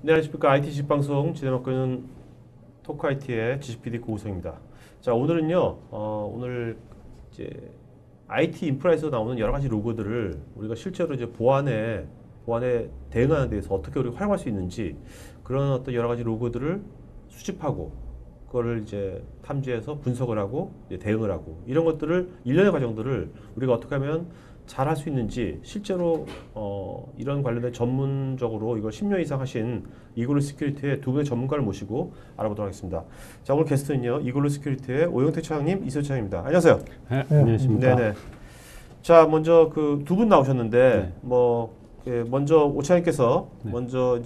네, 안녕하십니까. IT 지식방송 진행하고 있는 토크 IT의 지식PD 고우성입니다. 자, 오늘은요, 오늘 이제 IT 인프라에서 나오는 여러 가지 로고들을 우리가 실제로 이제 보안에 대응하는 데서 어떻게 우리가 활용할 수 있는지 그런 어떤 여러 가지 로고들을 수집하고 그거를 이제 탐지해서 분석을 하고 이제 대응을 하고 이런 것들을 일련의 과정들을 우리가 어떻게 하면 잘 할 수 있는지 실제로 이런 관련된 전문적으로 이걸 10년 이상 하신 이글루 시큐리티의 두 분의 전문가를 모시고 알아보도록 하겠습니다. 자, 오늘 게스트는요, 이글루 시큐리티의 오영태 차장님, 이소희 차장입니다. 안녕하세요. 네, 안녕하십니까. 네네. 자, 먼저 그 두 분 나오셨는데 네. 먼저 오 차장님께서 네. 먼저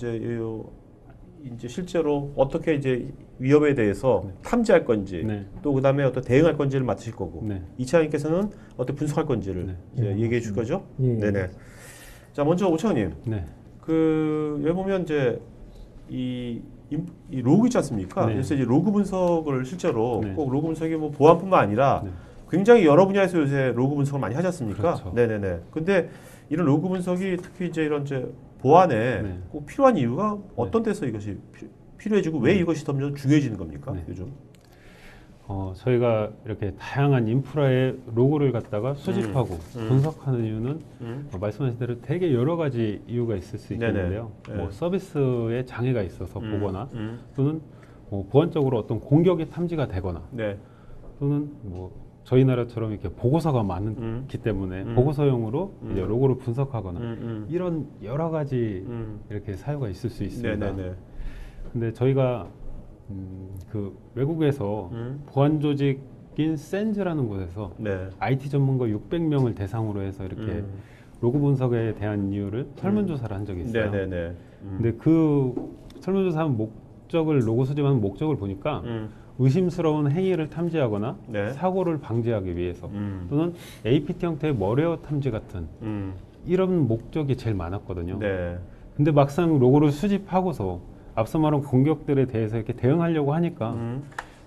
이제 실제로 어떻게 이제 위협에 대해서 탐지할 건지 네. 또 그다음에 어떤 대응할 건지를 맡으실 거고 네. 이 차장님께서는 어떻게 분석할 건지를 네. 이제 얘기해 줄 거죠? 예. 네네. 자, 먼저 오 차장님, 네. 여기 보면 이제 이 로그 있지 않습니까? 네. 그래서 이제 로그 분석을 실제로 네. 꼭 로그 분석이 뭐 보안뿐만 아니라 네. 굉장히 여러 분야에서 요새 로그 분석을 많이 하지 않습니까? 그렇죠. 네네네. 근데 이런 로그 분석이 특히 이제 이런 이제 보안에 네. 꼭 필요한 이유가 어떤 데서 이것이 필요해지고 왜 이것이 점점 중요해지는 겁니까? 네. 요즘? 저희가 이렇게 다양한 인프라의 로고를 갖다가 수집하고 분석하는 이유는 말씀하신 대로 되게 여러 가지 이유가 있을 수 있겠는데요. 네네. 뭐 서비스에 장애가 있어서 보거나 음. 또는 뭐 보안적으로 어떤 공격이 탐지가 되거나 네. 또는 뭐 저희 나라처럼 이렇게 보고서가 많기 때문에 보고서용으로 이제 로고를 분석하거나 이런 여러 가지 이렇게 사유가 있을 수 있습니다. 네네네. 근데 저희가 그 외국에서 보안 조직인 센즈라는 곳에서 네. IT 전문가 600명을 대상으로 해서 이렇게 로고 분석에 대한 이유를 설문조사를 한 적이 있어요. 네네네. 근데 그 설문조사한 목적을 로고 수집하는 목적을 보니까 의심스러운 행위를 탐지하거나 네. 사고를 방지하기 위해서 또는 APT 형태의 머레어 탐지 같은 이런 목적이 제일 많았거든요. 네. 근데 막상 로고를 수집하고서 앞서 말한 공격들에 대해서 이렇게 대응하려고 하니까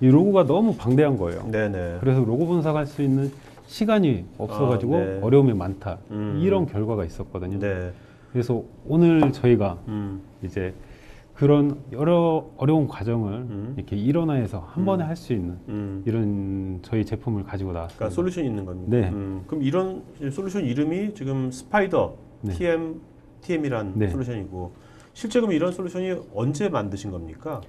이 로고가 너무 방대한 거예요. 네네. 그래서 로고 분석할 수 있는 시간이 없어가지고 네. 어려움이 많다. 이런 결과가 있었거든요. 네. 그래서 오늘 저희가 이제 그런 여러 어려운 과정을 이렇게 일원화해서 한 번에 할 수 있는 이런 저희 제품을 가지고 나왔습니다. 그러니까 솔루션이 있는 겁니다. 네. 그럼 이런 솔루션 이름이 지금 스파이더 네. TM이란 네. 솔루션이고 실제 그럼 이런 솔루션이 언제 만드신 겁니까?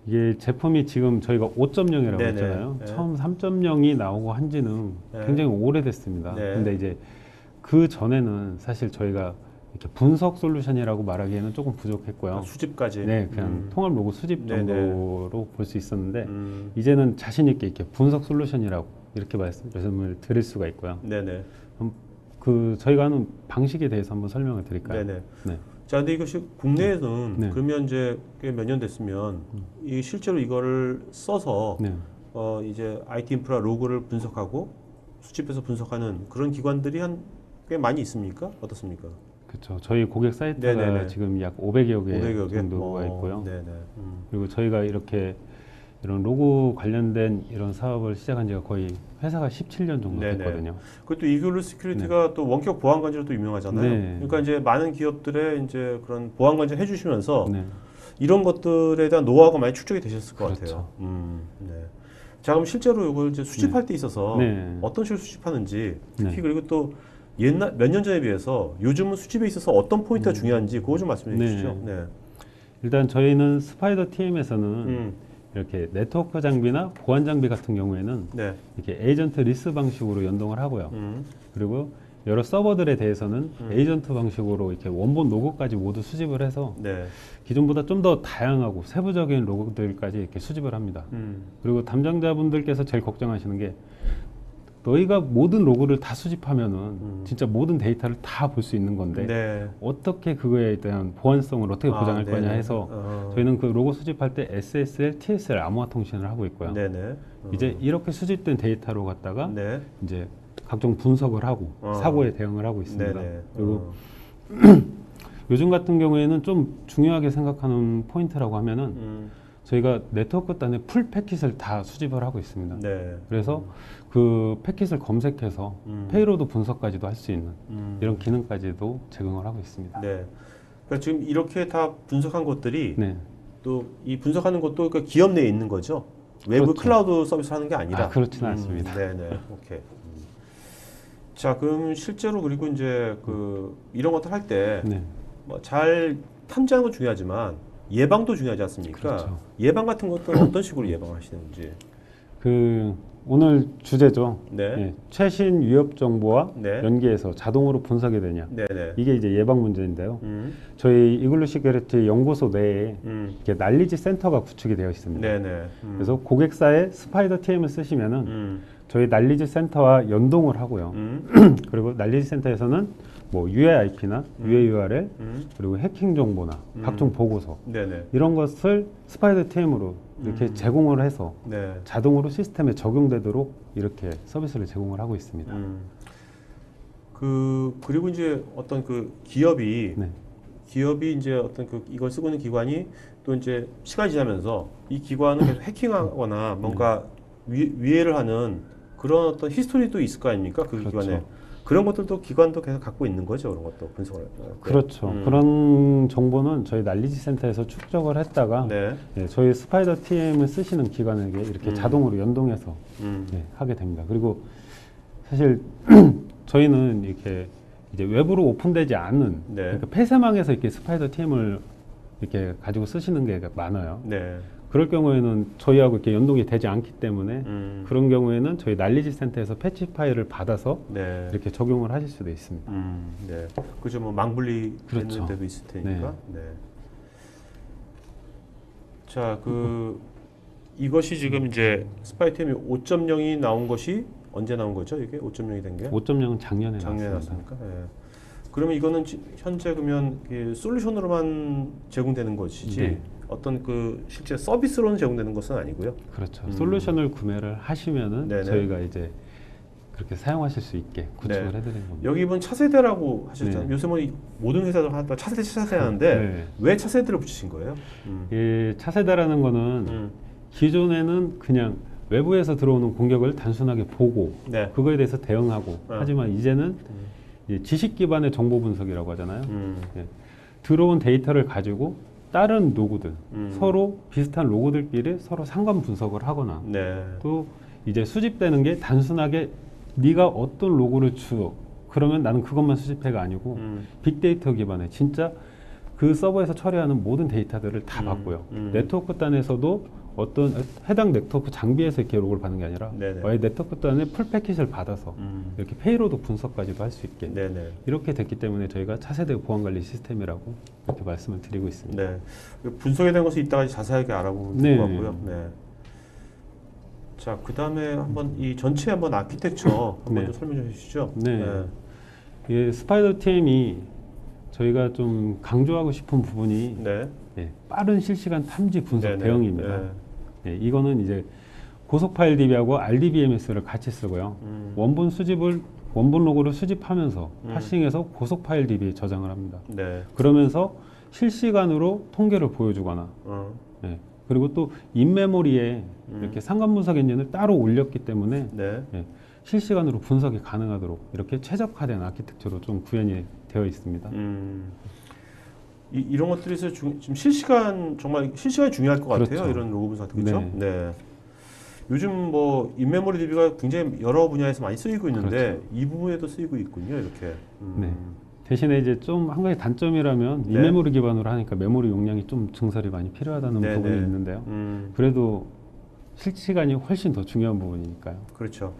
이게 제품이 지금 저희가 5.0이라고 네네. 했잖아요. 네. 처음 3.0이 나오고 한 지는 네. 굉장히 오래됐습니다. 네. 근데 이제 그 전에는 사실 저희가 이렇게 분석 솔루션이라고 말하기에는 조금 부족했고요. 수집까지. 네, 그냥 통합 로고 수집 네네. 정도로 볼 수 있었는데 이제는 자신 있게 이렇게 분석 솔루션이라고 이렇게 말씀을 드릴 수가 있고요. 네네. 그 저희가 하는 방식에 대해서 한번 설명을 드릴까요? 네네. 네. 자, 근데 이것이 국내에는 네. 그러면 이제 꽤 몇 년 됐으면 이 실제로 이거를 써서 네. 이제 IT 인프라 로그를 분석하고 수집해서 분석하는 그런 기관들이 꽤 많이 있습니까? 어떻습니까? 그렇죠. 저희 고객 사이트가 네네네. 지금 약 500여 개 500여 개 정도가 있고요. 네네. 그리고 저희가 이렇게 이런 로고 관련된 이런 사업을 시작한 지가 거의 회사가 17년 정도 네네. 됐거든요. 그것도 이글루 시큐리티가 또 원격 보안 관리로 또 유명하잖아요. 네. 그러니까 이제 많은 기업들의 이제 그런 보안 관리 해주시면서 네. 이런 것들에 대한 노하우가 많이 축적이 되셨을 것 그렇죠. 같아요. 네. 자, 그럼 실제로 이걸 이제 수집할 때 있어서 네. 어떤 식으로 수집하는지 특히 네. 그리고 또 옛날 몇 년 전에 비해서 요즘은 수집에 있어서 어떤 포인트가 중요한지 그거 좀 말씀해 네. 주시죠. 네. 일단 저희는 스파이더 TM에서는 이렇게 네트워크 장비나 보안 장비 같은 경우에는 네. 이렇게 에이전트 리스 방식으로 연동을 하고요. 그리고 여러 서버들에 대해서는 에이전트 방식으로 이렇게 원본 로고까지 모두 수집을 해서 네. 기존보다 좀 더 다양하고 세부적인 로고들까지 이렇게 수집을 합니다. 그리고 담당자분들께서 제일 걱정하시는 게 너희가 모든 로고를 다 수집하면은 진짜 모든 데이터를 다 볼 수 있는 건데 네. 어떻게 그거에 대한 보안성을 어떻게 보장할 거냐 네네. 해서 저희는 그 로고 수집할 때 SSL, TSL 암호화 통신을 하고 있고요. 네네. 이제 이렇게 수집된 데이터로 갖다가 네. 이제 각종 분석을 하고 사고에 대응을 하고 있습니다. 네네. 그리고 요즘 같은 경우에는 좀 중요하게 생각하는 포인트라고 하면은 저희가 네트워크 단에 풀 패킷을 다 수집을 하고 있습니다. 네. 그래서 그 패킷을 검색해서 페이로드 분석까지도 할 수 있는 이런 기능까지도 제공을 하고 있습니다. 네. 그러니까 지금 이렇게 다 분석한 것들이 네. 또 이 분석하는 것도 그 기업 내에 있는 거죠. 외부 그렇죠. 클라우드 서비스 하는 게 아니라. 그렇지는 않습니다. 네네. 오케이. 자, 그럼 실제로 그리고 이제 이런 것들 할 때 네. 뭐 잘 탐지하는 건 중요하지만 예방도 중요하지 않습니까? 그렇죠. 예방 같은 것들은 어떤 식으로 예방하시는지. 오늘 주제죠. 네. 예, 최신 위협 정보와 네. 연계해서 자동으로 분석이 되냐. 네네. 이게 이제 예방 문제인데요. 저희 이글루 시큐리티 연구소 내에 이렇게 난리지 센터가 구축이 되어 있습니다. 네네. 그래서 고객사에 스파이더 TM을 쓰시면은 저희 난리지 센터와 연동을 하고요. 그리고 난리지 센터에서는 뭐 UAIP나 UAURL 그리고 해킹 정보나 각종 보고서 네네. 이런 것을 스파이더 TM으로 이렇게 제공을 해서 네. 자동으로 시스템에 적용되도록 이렇게 서비스를 제공을 하고 있습니다. 그리고 이제 어떤 기업이 네. 이제 어떤 이걸 쓰고 있는 기관이 또 이제 시간이 지나면서 이 기관을 계속 해킹하거나 뭔가 위해를 하는 그런 어떤 히스토리도 있을 거 아닙니까? 그 그렇죠. 기관에. 그런 것들도 기관도 계속 갖고 있는 거죠. 그런 것도 분석을. 그렇죠. 그런 정보는 저희 난리지 센터에서 축적을 했다가 네. 예, 저희 스파이더 TM을 쓰시는 기관에게 이렇게 자동으로 연동해서 예, 하게 됩니다. 그리고 사실 저희는 이렇게 이제 외부로 오픈되지 않은 네. 그러니까 폐쇄망에서 이렇게 스파이더 TM을 이렇게 가지고 쓰시는 게 많아요. 네. 그럴 경우에는 저희하고 이렇게 연동이 되지 않기 때문에 그런 경우에는 저희 난리지 센터에서 패치 파일을 받아서 네. 이렇게 적용을 하실 수도 있습니다. 네. 그죠. 뭐 망분리 되는 그렇죠. 데도 있을 테니까. 네. 자, 이것이 지금 이제 스파이템이 5.0이 나온 것이 언제 나온 거죠? 이게 5.0이 된 게? 5.0은 작년에 작년에 나왔습니다. 나왔습니까? 예. 그러면 이거는 현재 그러면 솔루션으로만 제공되는 것이지 네. 어떤 실제 서비스로는 제공되는 것은 아니고요. 그렇죠. 솔루션을 구매를 하시면은 네네. 저희가 이제 그렇게 사용하실 수 있게 구축을 네. 해드리는 겁니다. 여기 이번 차세대라고 하셨잖아요. 네. 요새 뭐 모든 회사들 다 차세대 하는데 네. 왜 차세대를 붙이신 거예요? 이 차세대라는 거는 기존에는 그냥 외부에서 들어오는 공격을 단순하게 보고 네. 그거에 대해서 대응하고 하지만 이제는 이제 지식 기반의 정보 분석이라고 하잖아요. 예. 들어온 데이터를 가지고 다른 로그들 서로 비슷한 로그들끼리 서로 상관 분석을 하거나 네. 또 이제 수집되는 게 단순하게 네가 어떤 로그를 주어 그러면 나는 그것만 수집해가 아니고 빅데이터 기반의 진짜 그 서버에서 처리하는 모든 데이터들을 다 받고요. 네트워크 단에서도 어떤 해당 네트워크 장비에서 이렇게 로그를 받는 게 아니라 네네. 와의 네트워크 단의 풀 패킷을 받아서 이렇게 페이로드 분석까지도 할 수 있게 네네. 이렇게 됐기 때문에 저희가 차세대 보안관리 시스템이라고 이렇게 말씀을 드리고 있습니다. 네. 분석에 대한 것을 이따가 자세하게 알아보면 네. 될 것 같고요. 네. 자, 그 다음에 한번 이 전체 한번 아키텍처 한번 네. 좀 설명 좀 해주시죠. 네. 이 스파이더 TM이 저희가 좀 강조하고 싶은 부분이 네. 예, 빠른 실시간 탐지 분석 네네. 대응입니다. 네. 예, 이거는 이제 고속 파일 DB하고 RDBMS를 같이 쓰고요. 원본 로그를 수집하면서 파싱해서 고속 파일 DB에 저장을 합니다. 네. 그러면서 실시간으로 통계를 보여주거나 예, 그리고 또 인메모리에 이렇게 상관 분석 엔진을 따로 올렸기 때문에 네. 예, 실시간으로 분석이 가능하도록 이렇게 최적화된 아키텍처로 좀 구현이 되어 있습니다. 이런 것들에서 지금 정말 실시간이 중요할 것 같아요. 그렇죠. 이런 로그 분석 그렇죠? 네. 네. 요즘 뭐 인메모리 DB가 굉장히 여러 분야에서 많이 쓰이고 있는데 그렇죠. 이 부분에도 쓰이고 있군요. 이렇게. 네. 대신에 이제 좀 한 가지 단점이라면 네. 인메모리 기반으로 하니까 메모리 용량이 좀 증설이 많이 필요하다는 네, 부분이 네. 있는데요. 그래도 실시간이 훨씬 더 중요한 부분이니까요. 그렇죠.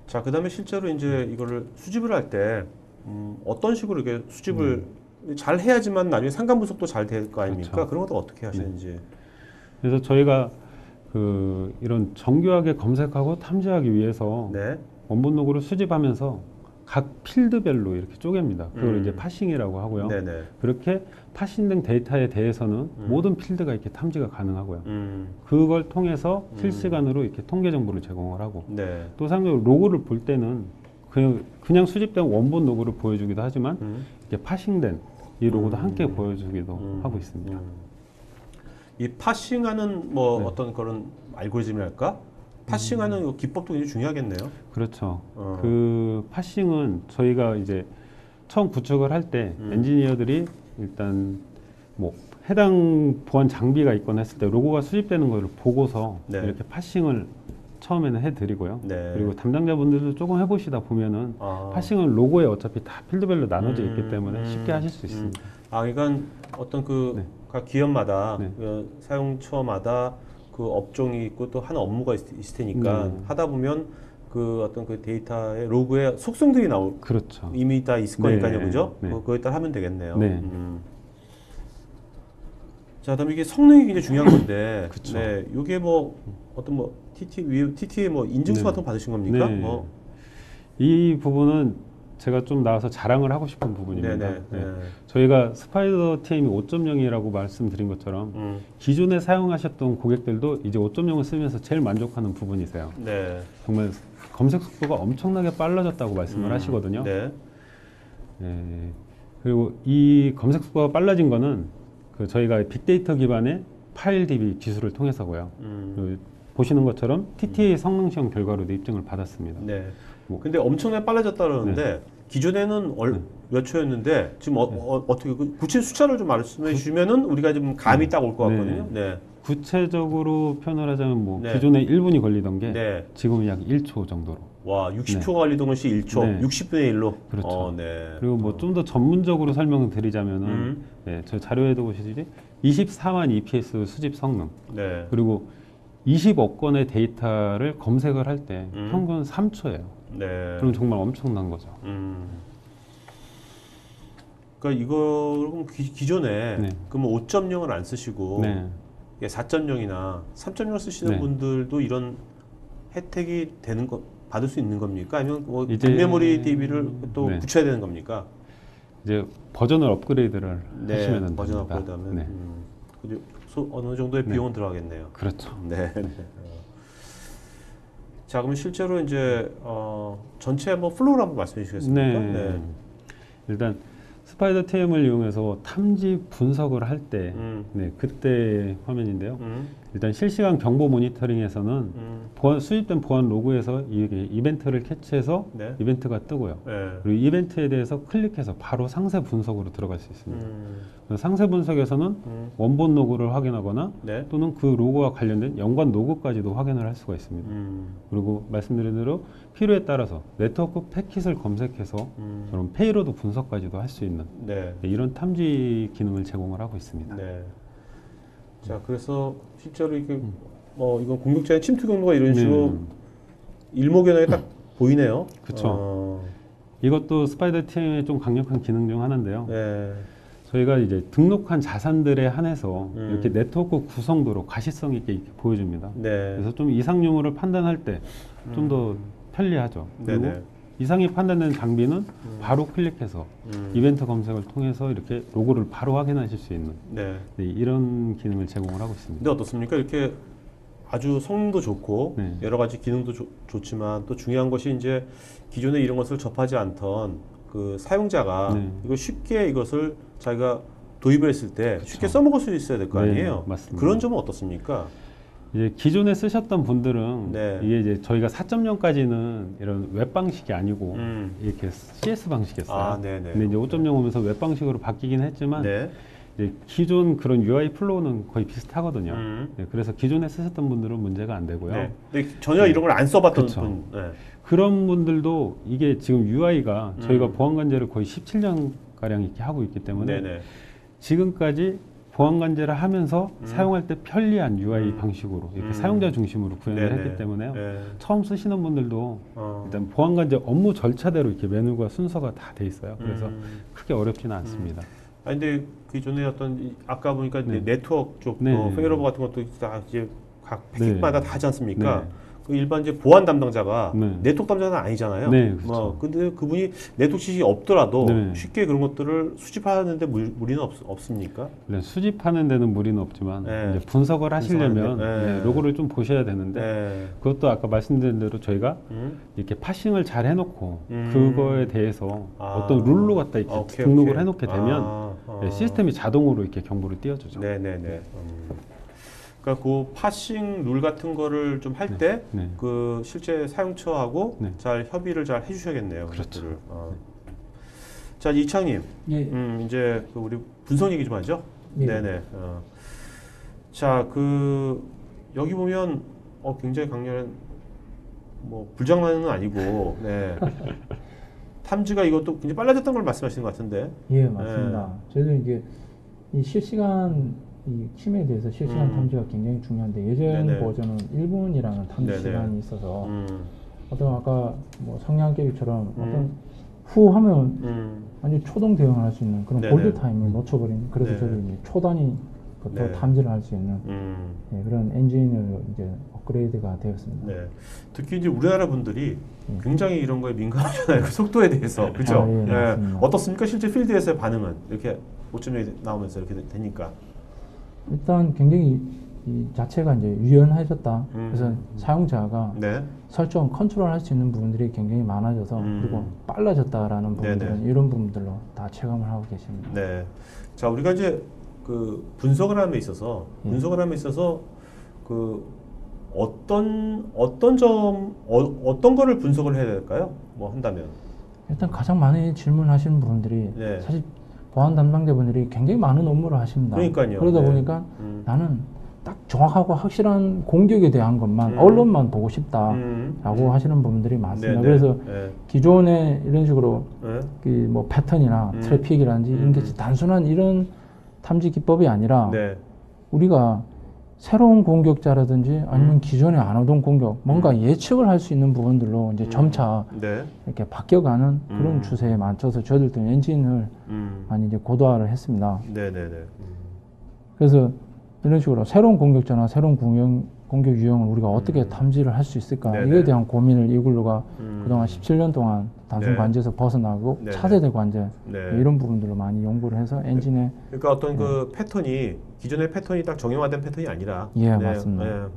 자, 그다음에 실제로 이제 이거를 수집을 할 때 어떤 식으로 이렇게 수집을 잘 해야지만 나중에 상관 분석도 잘 될 거 아닙니까? 그렇죠. 그런 것도 어떻게 하시는지. 그래서 저희가 이런 정교하게 검색하고 탐지하기 위해서 네. 원본 로그를 수집하면서 각 필드별로 이렇게 쪼갭니다. 그걸 이제 파싱이라고 하고요. 네네. 그렇게 파싱된 데이터에 대해서는 모든 필드가 이렇게 탐지가 가능하고요. 그걸 통해서 실시간으로 이렇게 통계 정보를 제공을 하고 네. 또 상대적으로 로그를 볼 때는 그냥 수집된 원본 로그를 보여주기도 하지만 이렇게 파싱된 이 로고도 함께 보여주기도 하고 있습니다. 이 파싱하는 뭐 네. 어떤 그런 알고리즘이랄까? 파싱하는 그 기법도 굉장히 중요하겠네요. 그렇죠. 그 파싱은 저희가 이제 처음 구축을 할 때 엔지니어들이 일단 뭐 해당 보안 장비가 있거나 했을 때 로고가 수집되는 걸 보고서 네. 이렇게 파싱을 처음에는 해드리고요. 네. 그리고 담당자분들도 조금 해보시다 보면은 파싱은 로고에 어차피 다 필드별로 나눠져 있기 때문에 쉽게 하실 수 있습니다. 아, 그러니까 어떤 그 네. 각 기업마다 네. 그 사용처마다 그 업종이 있고 또 하는 업무가 있을 테니까 네. 하다 보면 그 어떤 그 데이터의 로그에 속성들이 그렇죠. 이미 다 있을 네. 거니까요, 그죠? 네. 그거에 따라 하면 되겠네요. 네. 자, 그다음에 이게 성능이 굉장히 중요한 건데, 그쵸. 네, 이게 뭐 어떤 뭐 TT의 뭐 인증서 네. 같은 거 받으신 겁니까? 네. 뭐. 이 부분은 제가 좀 나와서 자랑을 하고 싶은 부분입니다. 네네. 네. 네. 저희가 스파이더 TM이 5.0이라고 말씀드린 것처럼 기존에 사용하셨던 고객들도 이제 5.0을 쓰면서 제일 만족하는 부분이세요. 네. 정말 검색 속도가 엄청나게 빨라졌다고 말씀을 하시거든요. 네. 네. 그리고 이 검색 속도가 빨라진 거는 그 저희가 빅데이터 기반의 파일 DB 기술을 통해서고요. 그 보시는 것처럼 TTA 성능 시험 결과로도 입증을 받았습니다. 네. 뭐. 근데 엄청나게 빨라졌다 그러는데 기존에는 몇 초였는데 지금 어떻게 그 구체 숫자를 좀 말씀해 주시면은 우리가 좀 감이 딱 올 것 같거든요. 네. 구체적으로 표현을 하자면 뭐 네. 기존에 1분이 걸리던 게 네. 지금은 약 1초 정도로. 와, 60초가 걸리던 것이 1초, 네. 60분의 1로. 그렇죠. 네. 그리고 뭐 좀 더 전문적으로 설명을 드리자면은 네, 저 자료에도 보시지 24만 EPS 수집 성능 네. 그리고 20억 건의 데이터를 검색을 할 때 평균 3초예요. 네. 그럼 정말 엄청난 거죠. 그러니까 이거 기존에 네. 그러면 5.0을 안 쓰시고 네. 4.0이나 3.0을 쓰시는 네. 분들도 이런 혜택이 되는 거 받을 수 있는 겁니까? 아니면 뭐 이제- 빅메모리 DB를 또 네. 붙여야 되는 겁니까? 이제 버전을 업그레이드를 하시면 됩니다. 버전 업그레이드하면 네. 그리고 어느 정도의 네. 비용은 들어가겠네요. 그렇죠. 네. 자, 그러면 실제로 이제 전체 한번 플로우를 한번 말씀해 주시겠습니까? 네. 일단 스파이더 TM을 이용해서 탐지 분석을 할 때, 네, 그때 화면인데요. 일단 실시간 경보 모니터링에서는 수집된 보안 로그에서 이게 이벤트를 캐치해서 네. 이벤트가 뜨고요. 네. 그리고 이벤트에 대해서 클릭해서 바로 상세 분석으로 들어갈 수 있습니다. 그래서 상세 분석에서는 원본 로그를 확인하거나 네. 또는 그 로그와 관련된 연관 로그까지도 확인을 할 수가 있습니다. 그리고 말씀드린 대로 필요에 따라서 네트워크 패킷을 검색해서 그런 페이로드 분석까지도 할 수 있는 네. 이런 탐지 기능을 제공을 하고 있습니다. 네. 자, 그래서 실제로 이게 이건 공격자의 침투 경로가 이런 식으로 일목요연하게 딱 보이네요. 그쵸. 이것도 스파이더 TM의 좀 강력한 기능 중 하나인데요. 네. 저희가 이제 등록한 자산들에 한해서 이렇게 네트워크 구성도로 가시성 있게 이렇게 보여줍니다. 네. 그래서 좀 이상 유무를 판단할 때 좀 더 편리하죠. 그리고 네네. 이상이 판단된 장비는 바로 클릭해서 이벤트 검색을 통해서 이렇게 로고를 바로 확인하실 수 있는 네. 네, 이런 기능을 제공을 하고 있습니다. 근데 어떻습니까? 이렇게 아주 성능도 좋고 네. 여러 가지 기능도 좋지만 또 중요한 것이 이제 기존에 이런 것을 접하지 않던 그 사용자가 네. 이거 쉽게 이것을 자기가 도입을 했을 때 쉽게 그렇죠. 써먹을 수 있어야 될 거 네, 아니에요? 맞습니다. 그런 점은 어떻습니까? 이제 기존에 쓰셨던 분들은 네. 이게 이제 저희가 4.0까지는 이런 웹 방식이 아니고 이렇게 CS 방식이었어요. 아, 네네. 근데 이제 5.0 오면서 웹 방식으로 바뀌긴 했지만 네. 이제 기존 그런 UI 플로우는 거의 비슷하거든요. 음. 네, 그래서 기존에 쓰셨던 분들은 문제가 안 되고요. 네. 근데 전혀 이런 걸 안 써봤던 그쵸. 분. 네. 그런 분들도 이게 지금 UI가 저희가 보안관제를 거의 17년 가량 이렇게 하고 있기 때문에 네네. 지금까지 보안관제를 하면서 사용할 때 편리한 UI 방식으로 이렇게 사용자 중심으로 구현을 네네. 했기 때문에요. 네. 처음 쓰시는 분들도 일단 보안관제 업무 절차대로 이렇게 메뉴가 순서가 다 돼 있어요. 그래서 크게 어렵지는 않습니다. 아니 근데 기존에 어떤 아까 보니까 네. 네트워크 쪽도 네. 페이로버 같은 것도 다 이제 각 네. 패킷마다 다 하지 않습니까? 네. 그 일반 이제 보안 담당자가 네. 네트워크 담당자는 아니잖아요. 네, 그렇죠. 근데 그분이 네트워크 지식이 없더라도 네. 쉽게 그런 것들을 수집하는데 무리는 없습니까? 네, 수집하는 데는 무리는 없지만 네. 이제 분석을 하시려면 분석하는데, 네. 네, 로고를 좀 보셔야 되는데 네. 그것도 아까 말씀드린 대로 저희가 이렇게 파싱을 잘 해놓고 그거에 대해서 어떤 룰로 갖다 이렇게 오케이, 등록을 오케이. 해놓게 되면 네, 시스템이 자동으로 이렇게 경보를 띄워주죠. 네네네. 그러니까 그 파싱 룰 같은 거를 좀 할 때 네. 그 실제 사용처하고 네. 잘 협의를 잘 해주셔야겠네요. 그렇죠. 그것들을. 자, 이창님. 예. 이제 그 우리 분석 얘기 좀 하죠. 예. 네네. 자, 그 여기 보면 굉장히 강렬한 뭐 불장난은 아니고, 네. 탐지가 이것도 굉장히 빨라졌던 걸 말씀하시는 것 같은데. 예, 맞습니다. 저희도 이게 이 실시간 이 침해에 대해서 실시간 탐지가 굉장히 중요한데 예전 네네. 버전은 1분이라는 탐지 네네. 시간이 있어서 음, 어떤 아까 뭐 성냥 깨기처럼 어떤 후 하면 완전 초동 대응을 할 수 있는 그런 네네. 골드 타임을 놓쳐버리는 그래서 네네. 저도 이제 초단위 또 네. 탐지를 할 수 있는 예, 그런 엔진을 이제 업그레이드가 되었습니다. 네. 특히 이제 우리나라 분들이 굉장히 이런 거에 민감하잖아요. 그 속도에 대해서. 그죠? 아, 예, 맞습니다. 어떻습니까? 실제 필드에서의 반응은? 이렇게 5.0이 나오면서 이렇게 되니까. 일단 굉장히 이 자체가 이제 유연해졌다. 그래서 사용자가 네. 설정 컨트롤 할 수 있는 부분들이 굉장히 많아져서 그리고 빨라졌다라는 부분들은 네네. 이런 부분들로 다 체감을 하고 계십니다. 네. 자, 우리가 이제 그 분석을 함에 있어서 그 어떤 거를 분석을 해야 될까요? 뭐 한다면. 일단 가장 많이 질문하시는 분들이 네. 사실 보안 담당자분들이 굉장히 많은 업무를 하십니다. 그러니까요. 그러다 네. 보니까 나는 딱 정확하고 확실한 공격에 대한 것만 언론만 보고 싶다라고 하시는 분들이 많습니다. 네네. 그래서 네. 기존에 이런 식으로 네. 그 뭐 패턴이나 트래픽이라든지 이런 게 단순한 이런 탐지 기법이 아니라 네. 우리가 새로운 공격자라든지 아니면 기존에 안 오던 공격, 뭔가 예측을 할 수 있는 부분들로 이제 점차 네. 이렇게 바뀌어가는 그런 추세에 맞춰서 저희들도 엔진을 많이 이제 고도화를 했습니다. 네네네. 그래서 이런 식으로 새로운 공격자나 새로운 공격 유형을 우리가 어떻게 탐지를 할 수 있을까 네네. 이에 대한 고민을 이글루가 그동안 17년 동안 단순 네. 관제에서 벗어나고 네네. 차세대 관제 네. 이런 부분들로 많이 연구를 해서 엔진에 그러니까 어떤 그 패턴이 기존의 패턴이 딱 정형화된 패턴이 아니라. 예, 맞습니다.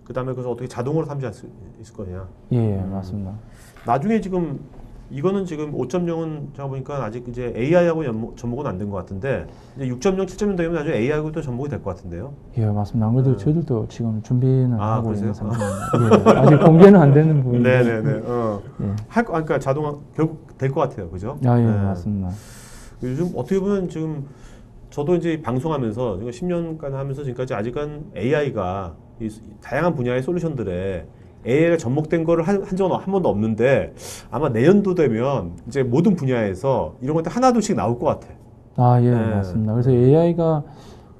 그다음에 그래서 어떻게 자동으로 탐지할 수 있을 거냐. 예, 맞습니다. 나중에 지금 이거는 지금 5.0은 제가 보니까 아직 이제 AI하고 접목은 안 된 것 같은데 이제 6.0, 7.0 되면 나중에 AI하고도 접목이 될 것 같은데요. 예, 맞습니다. 안 그래도 저희들도 지금 준비는 하고 그러세요? 있는 상황입니다. 예, 아직 공개는 안 되는 부분인데. 네네네. 예. 그러니까 자동화 결국 될 것 같아요, 그죠? 아, 예, 네. 맞습니다. 요즘 어떻게 보면 지금 저도 이제 방송하면서 10년간 하면서 지금까지 아직은 AI가 다양한 분야의 솔루션들에 AI가 접목된 거를 한 적은 한 번도 없는데 아마 내년도 되면 이제 모든 분야에서 이런 것들 하나둘씩 나올 것 같아. 아, 예, 네. 맞습니다. 그래서 AI가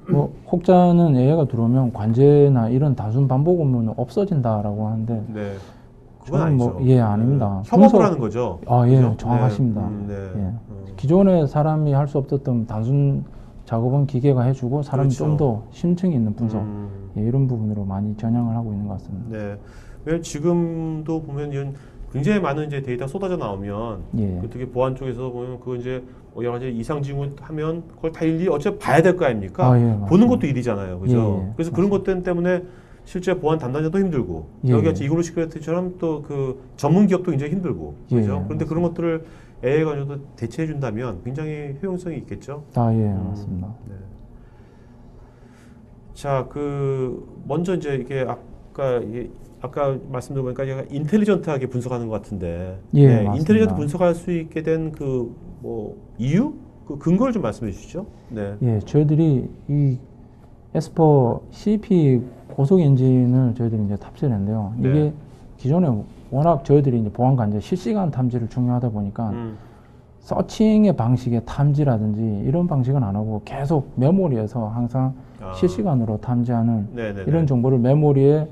뭐 혹자는 AI가 들어오면 관제나 이런 단순 반복 업무는 없어진다라고 하는데 네. 그건 저는 아니죠. 뭐, 예, 아닙니다. 협업을 분석- 하는 거죠. 아, 예, 그죠? 정확하십니다. 네. 예. 기존에 사람이 할 수 없었던 단순 작업은 기계가 해주고 사람이 그렇죠. 좀 더 심층이 있는 분석 음. 예, 이런 부분으로 많이 전향을 하고 있는 것 같습니다. 네. 왜냐면 지금도 보면 이런 굉장히 많은 이제 데이터 쏟아져 나오면 예. 특히 보안 쪽에서 보면 그거 이제 여러 가지 이상 징후 하면 그걸 다 일일이 어차피 봐야 될 거 아닙니까? 아, 예, 맞습니다. 보는 것도 일이잖아요, 그죠? 예, 예, 그래서 그런 것들 때문에 실제 보안 담당자도 힘들고 예, 여기 예. 같이 이글루 시큐리티처럼 또 그 전문 기업도 굉장히 힘들고 예, 그죠? 예, 그런데 그런 것들을 AI가 좀 더 대체해 준다면 굉장히 효용성이 있겠죠. 아, 예, 맞습니다. 네. 자, 그 먼저 이제 이게 아까 말씀드려보니까 얘가 인텔리전트하게 분석하는 것 같은데, 예, 네, 맞습니다. 인텔리전트 분석할 수 있게 된 그 뭐 이유, 그 근거를 좀 말씀해 주시죠. 네, 예, 저희들이 이 에스퍼 CP 고속 엔진을 저희들이 이제 탑재를 했는데요. 네. 이게 기존에 워낙 저희들이 이제 보안 관제 실시간 탐지를 중요하다 보니까 서칭의 방식의 탐지라든지 이런 방식은 안 하고 계속 메모리에서 항상 실시간으로 탐지하는 네네네. 이런 정보를 메모리에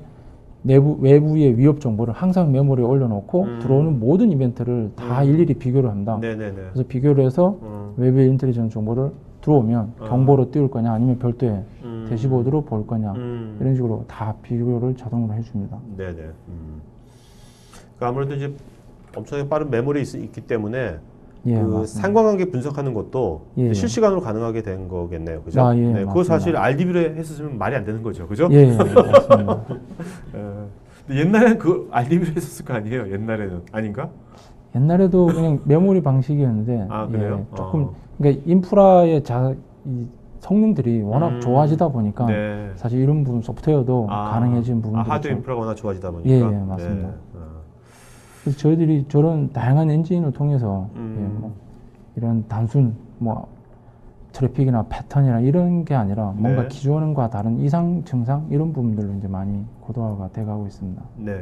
외부의 위협 정보를 항상 메모리에 올려놓고 들어오는 모든 이벤트를 다 일일이 비교를 합니다. 네네네. 그래서 비교를 해서 외부의 인텔리전스 정보를 들어오면 경보로 띄울 거냐 아니면 별도의 대시보드로 볼 거냐 이런 식으로 다 비교를 자동으로 해줍니다. 네네. 그러니까 아무래도 이제 엄청나게 빠른 메모리 있기 때문에 예, 그 맞습니다. 상관관계 분석하는 것도 예, 예. 실시간으로 가능하게 된 거겠네요, 그죠? 아, 예, 네, 그거 맞습니다. 사실 RDB로 했었으면 말이 안 되는 거죠, 그죠? 예, 예, 맞습니다. 근데 옛날에는 그 RDB로 했었을 거 아니에요, 옛날에는 아닌가? 옛날에도 그냥 메모리 방식이었는데 아, 그래요? 예, 조금 그러니까 인프라의 이 성능들이 워낙 좋아지다 보니까 네. 사실 이런 부분 소프트웨어도 가능해진 부분들이 하드웨어 좀- 인프라가 워낙 좋아지다 보니까. 예, 예, 맞습니다. 네. 그래서 저희들이 저런 다양한 엔진을 통해서 뭐 이런 단순 뭐 트래픽이나 패턴이나 이런 게 아니라 뭔가 네. 기존과 다른 이상 증상 이런 부분들로 이제 많이 고도화가 돼가고 있습니다. 네.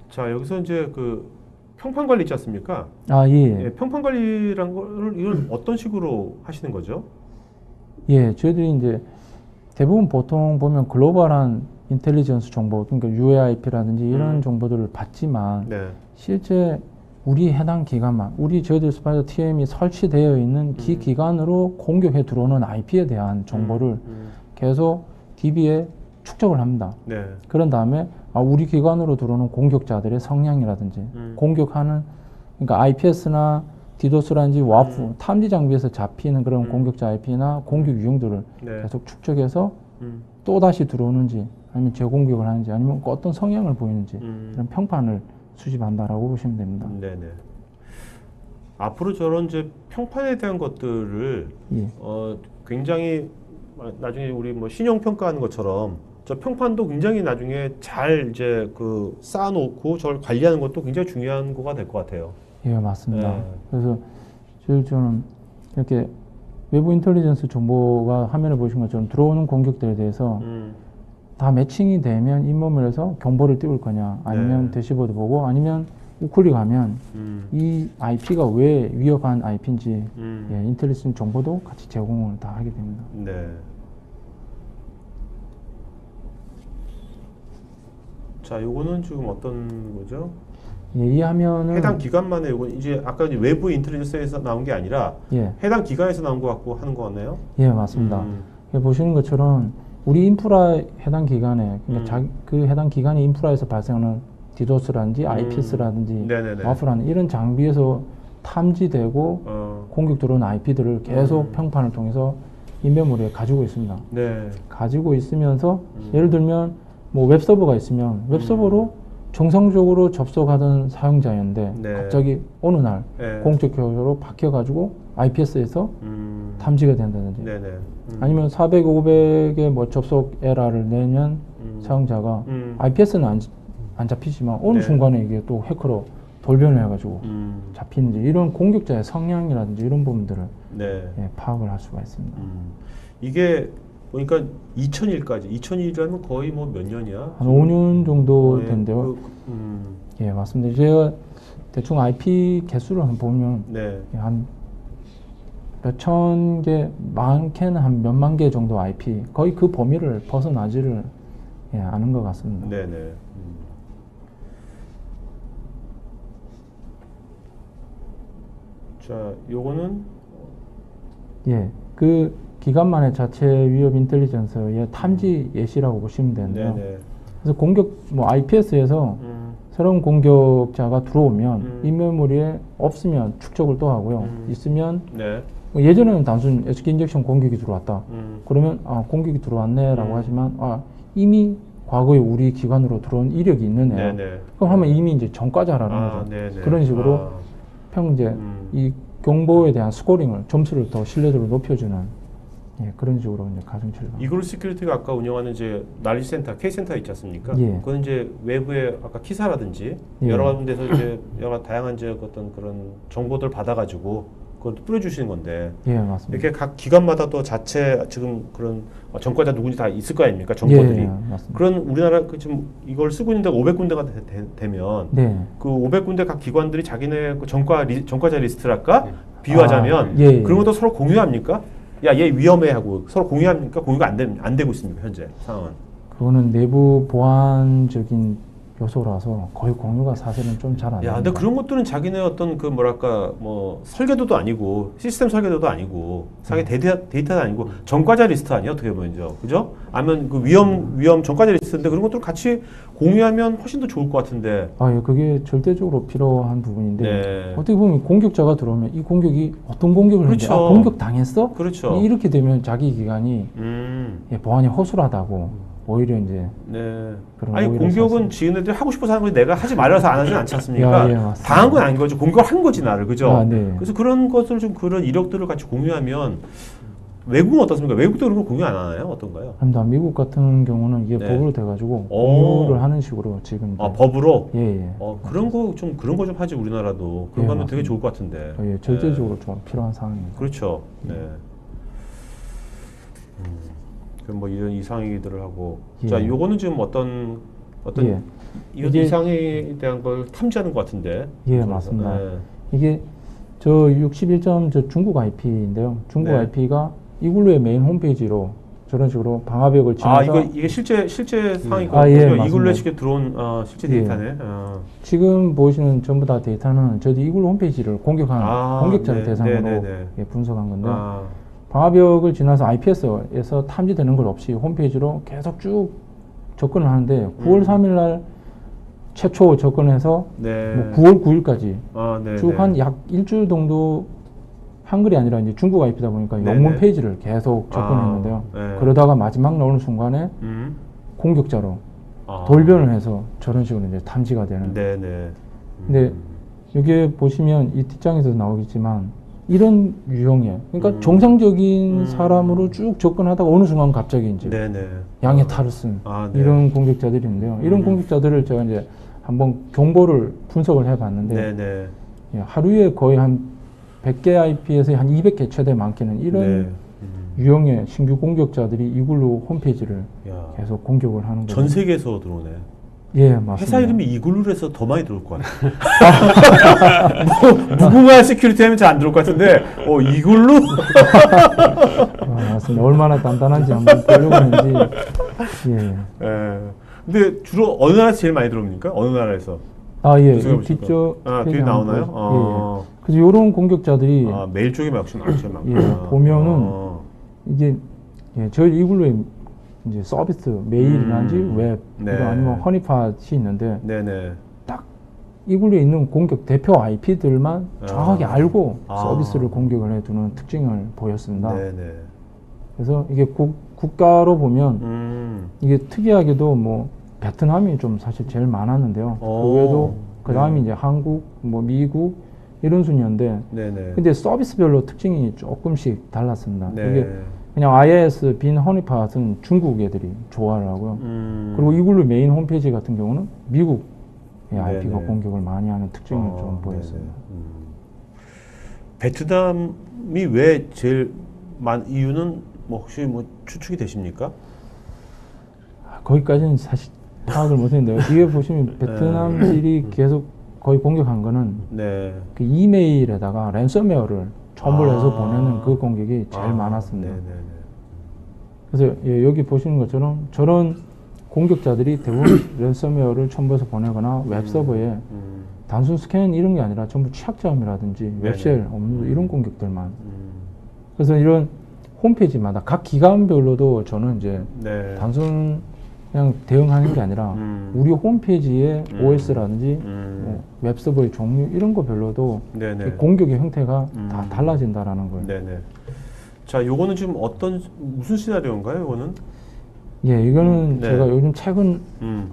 자, 여기서 이제 그 평판 관리 있지 않습니까? 아, 예. 예, 평판 관리란 거를 이건 어떤 식으로 하시는 거죠? 예, 저희들이 이제 대부분 보통 보면 글로벌한 인텔리전스 정보, 그러니까 UAIP라든지 이런 정보들을 받지만 네. 실제 우리 해당 기관만, 저희들 스파이더 TM이 설치되어 있는 기관으로 공격해 들어오는 IP에 대한 정보를 계속 DB에 축적을 합니다. 네. 그런 다음에 우리 기관으로 들어오는 공격자들의 성향이라든지 공격하는, 그러니까 IPS나 디도스라든지 와프, 탐지 장비에서 잡히는 그런 공격자 IP나 공격 유형들을 네. 계속 축적해서 또 다시 들어오는지 아니면 재공격을 하는지 아니면 어떤 성향을 보이는지 이런 평판을 수집한다라고 보시면 됩니다. 네네. 앞으로 저런 이제 평판에 대한 것들을 예. 굉장히 나중에 우리 뭐 신용 평가하는 것처럼 저 평판도 굉장히 나중에 잘 이제 그 쌓아놓고 저를 관리하는 것도 굉장히 중요한 거가 될 것 같아요. 예, 맞습니다. 네. 그래서 저는 이렇게 외부 인텔리전스 정보가 화면에 보신 것처럼 들어오는 공격들에 대해서 다 매칭이 되면 잇몸을해서 경보를 띄울 거냐, 아니면 네. 대시보드 보고, 아니면 우클릭 하면 이 IP가 왜 위협한 IP인지 예, 인텔리전스 정보도 같이 제공을 다 하게 됩니다. 네. 자, 요거는 지금 어떤 거죠? 예, 이 화면은 해당 기관만의 요거 이제 아까 이제 외부 인텔리전스에서 나온 게 아니라 예, 해당 기관에서 나온 거 갖고 하는 거네요. 예, 맞습니다. 예, 보시는 것처럼 우리 인프라 해당 기관에, 그러니까 그 해당 기관의 인프라에서 발생하는 디도스라든지 IPS라든지 네네네. 와프라는 이런 장비에서 탐지되고 공격 들어오는 IP들을 계속 평판을 통해서 인메모리에 가지고 있습니다. 네. 가지고 있으면서 예를 들면 뭐 웹서버가 있으면 웹서버로 정상적으로 접속하던 사용자였는데 네. 갑자기 어느 날 네. 공적 교조로 바뀌어가지고 IPS에서 탐지가 된다든지 네네. 아니면 400, 500의 뭐 접속 에러를 내면 사용자가 IPS는 안 잡히지만 어느 네. 순간에 이게 또 해커로 돌변을 해가지고 잡히는지 이런 공격자의 성향이라든지 이런 부분들을 네. 예, 파악을 할 수가 있습니다. 이게 보니까 2000일까지 2000일이라면 거의 뭐 몇 년이야? 한 5년 정도 네, 된대요. 예, 맞습니다. 제가 대충 IP 개수를 한번 보면 네. 한 몇천 개, 많게는 한 몇만 개 정도 IP, 거의 그 범위를 벗어나지를 예, 않은 것 같습니다. 네네. 자, 요거는 예, 그 기관만의 자체 위협 인텔리전스의 탐지 예시라고 보시면 되는데요. 네네. 그래서 공격, 뭐 IPS에서 새로운 공격자가 들어오면 인메모리에 없으면 축적을 또 하고요. 있으면 네. 예전에는 단순 SK 인젝션 공격이 들어왔다. 그러면 공격이 들어왔네라고 하지만 이미 과거에 우리 기관으로 들어온 이력이 있는 애. 네네. 그럼 하면 이미 이제 전과자라는 거죠. 네네. 그런 식으로 이제 이 경보에 대한 스코링을 점수를 더 신뢰도를 높여주는 예, 그런 식으로 이제 가중치를. 이그룹 시큐리티가 아까 운영하는 이제 난리지 센터, K센터 있지 않습니까? 예. 그건 이제 외부에 아까 키사라든지 예. 여러 군데서 이제 여러 다양한 이제 어떤 그런 정보들 받아가지고 그걸 또 뿌려주시는 건데 예, 맞습니다. 이렇게 각 기관마다 또 자체 지금 그런 전과자 누군지 다 있을 거 아닙니까? 정보들이. 예, 맞습니다. 그런 우리나라 그 지금 이걸 쓰고 있는 데가 500군데가 되면 네. 그 500군데 각 기관들이 자기네 그 전과자 리스트랄까 비유하자면 예. 그런 것도 서로 공유합니까? 야, 얘 위험해 하고 서로 공유합니까? 공유가 안 되고 있습니까? 현재 상황은. 그거는 내부 보안적인 요소라서 거의 공유가 사실은 좀 잘 안 됩니다. 야, 근데 그런 것들은 자기네 어떤 그 뭐랄까 뭐 설계도도 아니고 시스템 설계도도 아니고 자기 데이터도 아니고 전과자 리스트 아니야 어떻게 보면요, 그죠? 아니면 그 위험 전과자 리스트인데 그런 것들 같이 공유하면 훨씬 더 좋을 것 같은데. 예, 그게 절대적으로 필요한 부분인데 네. 어떻게 보면 공격자가 들어오면 이 공격이 어떤 공격을 했는지 그렇죠. 공격 당했어? 그렇죠. 이렇게 되면 자기 기관이 예, 보안이 허술하다고 오히려 이제 네. 그런 아니 오히려 공격은 지인들이 하고 싶어서 하는 거지 내가 하지 말아서 안 하진 않지 않습니까? 예, 맞습니다. 당한 건 아닌 거죠. 공격을 한 거지 나를, 그죠? 네. 그래서 그런 것을 좀 그런 이력들을 같이 공유하면 외국은 어떻습니까? 외국도 그런 걸 공유 안 하나요? 어떤가요? 아닙니다. 미국 같은 경우는 이게 네. 법으로 돼가지고 오. 공유를 하는 식으로 지금 이제 아, 법으로? 예. 그런 거 좀 하지 우리나라도. 그런 예, 거 하면 되게 맞습니다. 좋을 것 같은데. 예, 절대적으로 좀 필요한 상황입니다. 그렇죠. 네. 그럼 뭐 이런 이상행위들을 하고. 예. 자, 요거는 지금 어떤 예. 이런 이게- 이상행위에 대한 걸 탐지하는 것 같은데. 예, 그래서, 맞습니다. 네. 이게 저 61점 저 중국 IP인데요. 중국 네. IP가 이글루의 메인 홈페이지로 저런 식으로 방화벽을 지나서 이게 실제 상황이거든요. 아, 예, 맞습니다. 이글루에 쉽게 들어온 실제 예. 데이터네. 지금 보시는 전부 다 데이터는 저희 이글루 홈페이지를 공격한 공격자를 대상으로 예, 분석한 건데 방화벽을 지나서 IPS에서 탐지되는 것 없이 홈페이지로 계속 쭉 접근을 하는데 9월 3일 날 최초 접근해서 네. 뭐 9월 9일까지 네. 쭉 한 약 일주일 정도 한글이 아니라 이제 중국 IP다 보니까 네네. 영문 페이지를 계속 접근했는데요. 네. 그러다가 마지막 나오는 순간에 공격자로 돌변을 해서 저런 식으로 이제 탐지가 되는. 네네. 근데 여기에 보시면 이 뒷장에서 나오겠지만 이런 유형의 그러니까 정상적인 사람으로 쭉 접근하다가 어느 순간 갑자기 이제 네네. 양의 탈을 쓴 네. 이런 공격자들이 있는데요. 이런 공격자들을 제가 이제 한번 경보를 분석을 해봤는데 네네. 예, 하루에 거의 한 100개 IP에서 한 200개 최대 많게는 이런 네. 유형의 신규 공격자들이 이글루 홈페이지를 야. 계속 공격을 하는 거죠. 전 세계에서 들어오네. 예, 맞습니다. 회사 이름이 이글루에서 더 많이 들어올 것 같아. 무궁화 시큐리티 하면 잘 안 들어올 것 같은데, 이글루? 맞습니다. 얼마나 단단한지 한번 보려고 했는지. 예. 예. 근데 주로 어느 나라에서 제일 많이 들어옵니까? 어느 나라에서? 아, 예. 조사해 이 보실까요? 뒤쪽 뒤에 페이지 한번 나오나요? 예. 그래서 이런 공격자들이 메일 쪽에 역시 제일 많구나. 예, 보면은 이게 예, 저희 이글루에 이제 서비스 메일이라든지 웹 네. 이런 아니면 허니팟이 있는데 네네. 이글루에 있는 공격 대표 IP들만 정확하게 알고 아. 서비스를 공격을 해두는 특징을 보였습니다. 네네. 그래서 이게 국가로 보면 이게 특이하게도 뭐 베트남이 좀 사실 제일 많았는데요. 그 외에도 그 다음이 이제 한국, 뭐 미국 이런 순이었는데, 네네. 근데 서비스별로 특징이 조금씩 달랐습니다. 네. 이게 그냥 IIS 빈 허니팟은 중국 애들이 좋아를 하고요. 그리고 이글루 메인 홈페이지 같은 경우는 미국 IP가 네네. 공격을 많이 하는 특징을 좀 보였습니다. 베트남이 왜 제일 이유는 뭐 혹시 뭐 추측이 되십니까? 거기까지는 사실 파악을 못했는데요. 뒤에 보시면 베트남들이 계속 거의 공격한 거는 네. 그 이메일에다가 랜섬웨어를 첨부해서 보내는 그 공격이 제일 많았습니다. 네네네. 그래서 예, 여기 보시는 것처럼 저런 공격자들이 대부분 랜섬웨어를 첨부해서 보내거나 웹서버에 단순 스캔 이런 게 아니라 전부 취약점이라든지 웹쉘 없는 이런 공격들만. 그래서 이런 홈페이지마다 각 기관별로도 저는 이제 네. 단순 그냥 대응하는 게 아니라 우리 홈페이지의 OS라든지 뭐 웹서버의 종류 이런 거 별로도 네네. 공격의 형태가 다 달라진다라는 걸. 네네. 자, 요거는 지금 무슨 시나리오인가요? 요거는? 예, 이거는 네. 제가 요즘 최근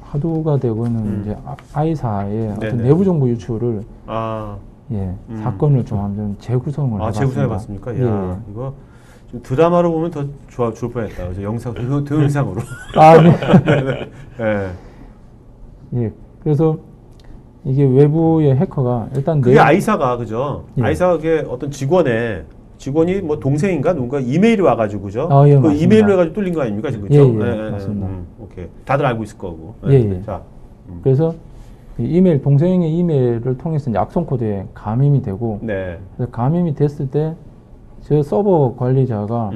화두가 되고 있는 이제 I사의 어떤 네네. 내부 정보 유출을 아, 예, 사건을 좀 한번 재구성을 해봤습니다. 재구성해봤습니까? 예, 야, 이거 좀 드라마로 보면 더 좋을 뻔했다. 그래서 동영상으로. 아, 네. 네. 예, 그래서 이게 외부의 해커가 일단 그게 아이사가 그죠? 예. 아이사가 그게 어떤 직원이 뭐 동생인가 누군가 이메일이 와가지고 그죠? 아, 예, 그 맞습니다. 이메일로 해가지고 뚫린 거 아닙니까 지금 그죠? 예, 맞습니다. 오케이. 다들 알고 있을 거고. 예. 자, 그래서 이 이메일 동생의 이메일을 통해서 이제 악성 코드에 감염이 되고 네. 그래서 감염이 됐을 때 저 서버 관리자가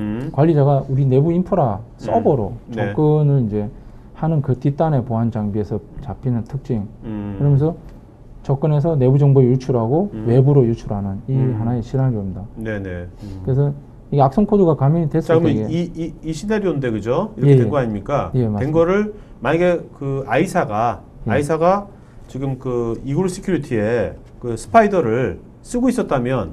우리 내부 인프라 서버로 네. 접근을 이제 하는 그 뒷단의 보안 장비에서 잡히는 특징. 그러면서 접근해서 내부 정보 유출하고 외부로 유출하는 이 하나의 시나리오입니다. 네네. 그래서 이 악성 코드가 감염이 자, 됐을 그러면 때 이 시나리오인데 그죠? 이렇게 예, 된 거 아닙니까? 예, 된 맞습니다. 거를 만약에 그 아이사가 예. 지금 그 이글루 시큐리티에 그 스파이더를 쓰고 있었다면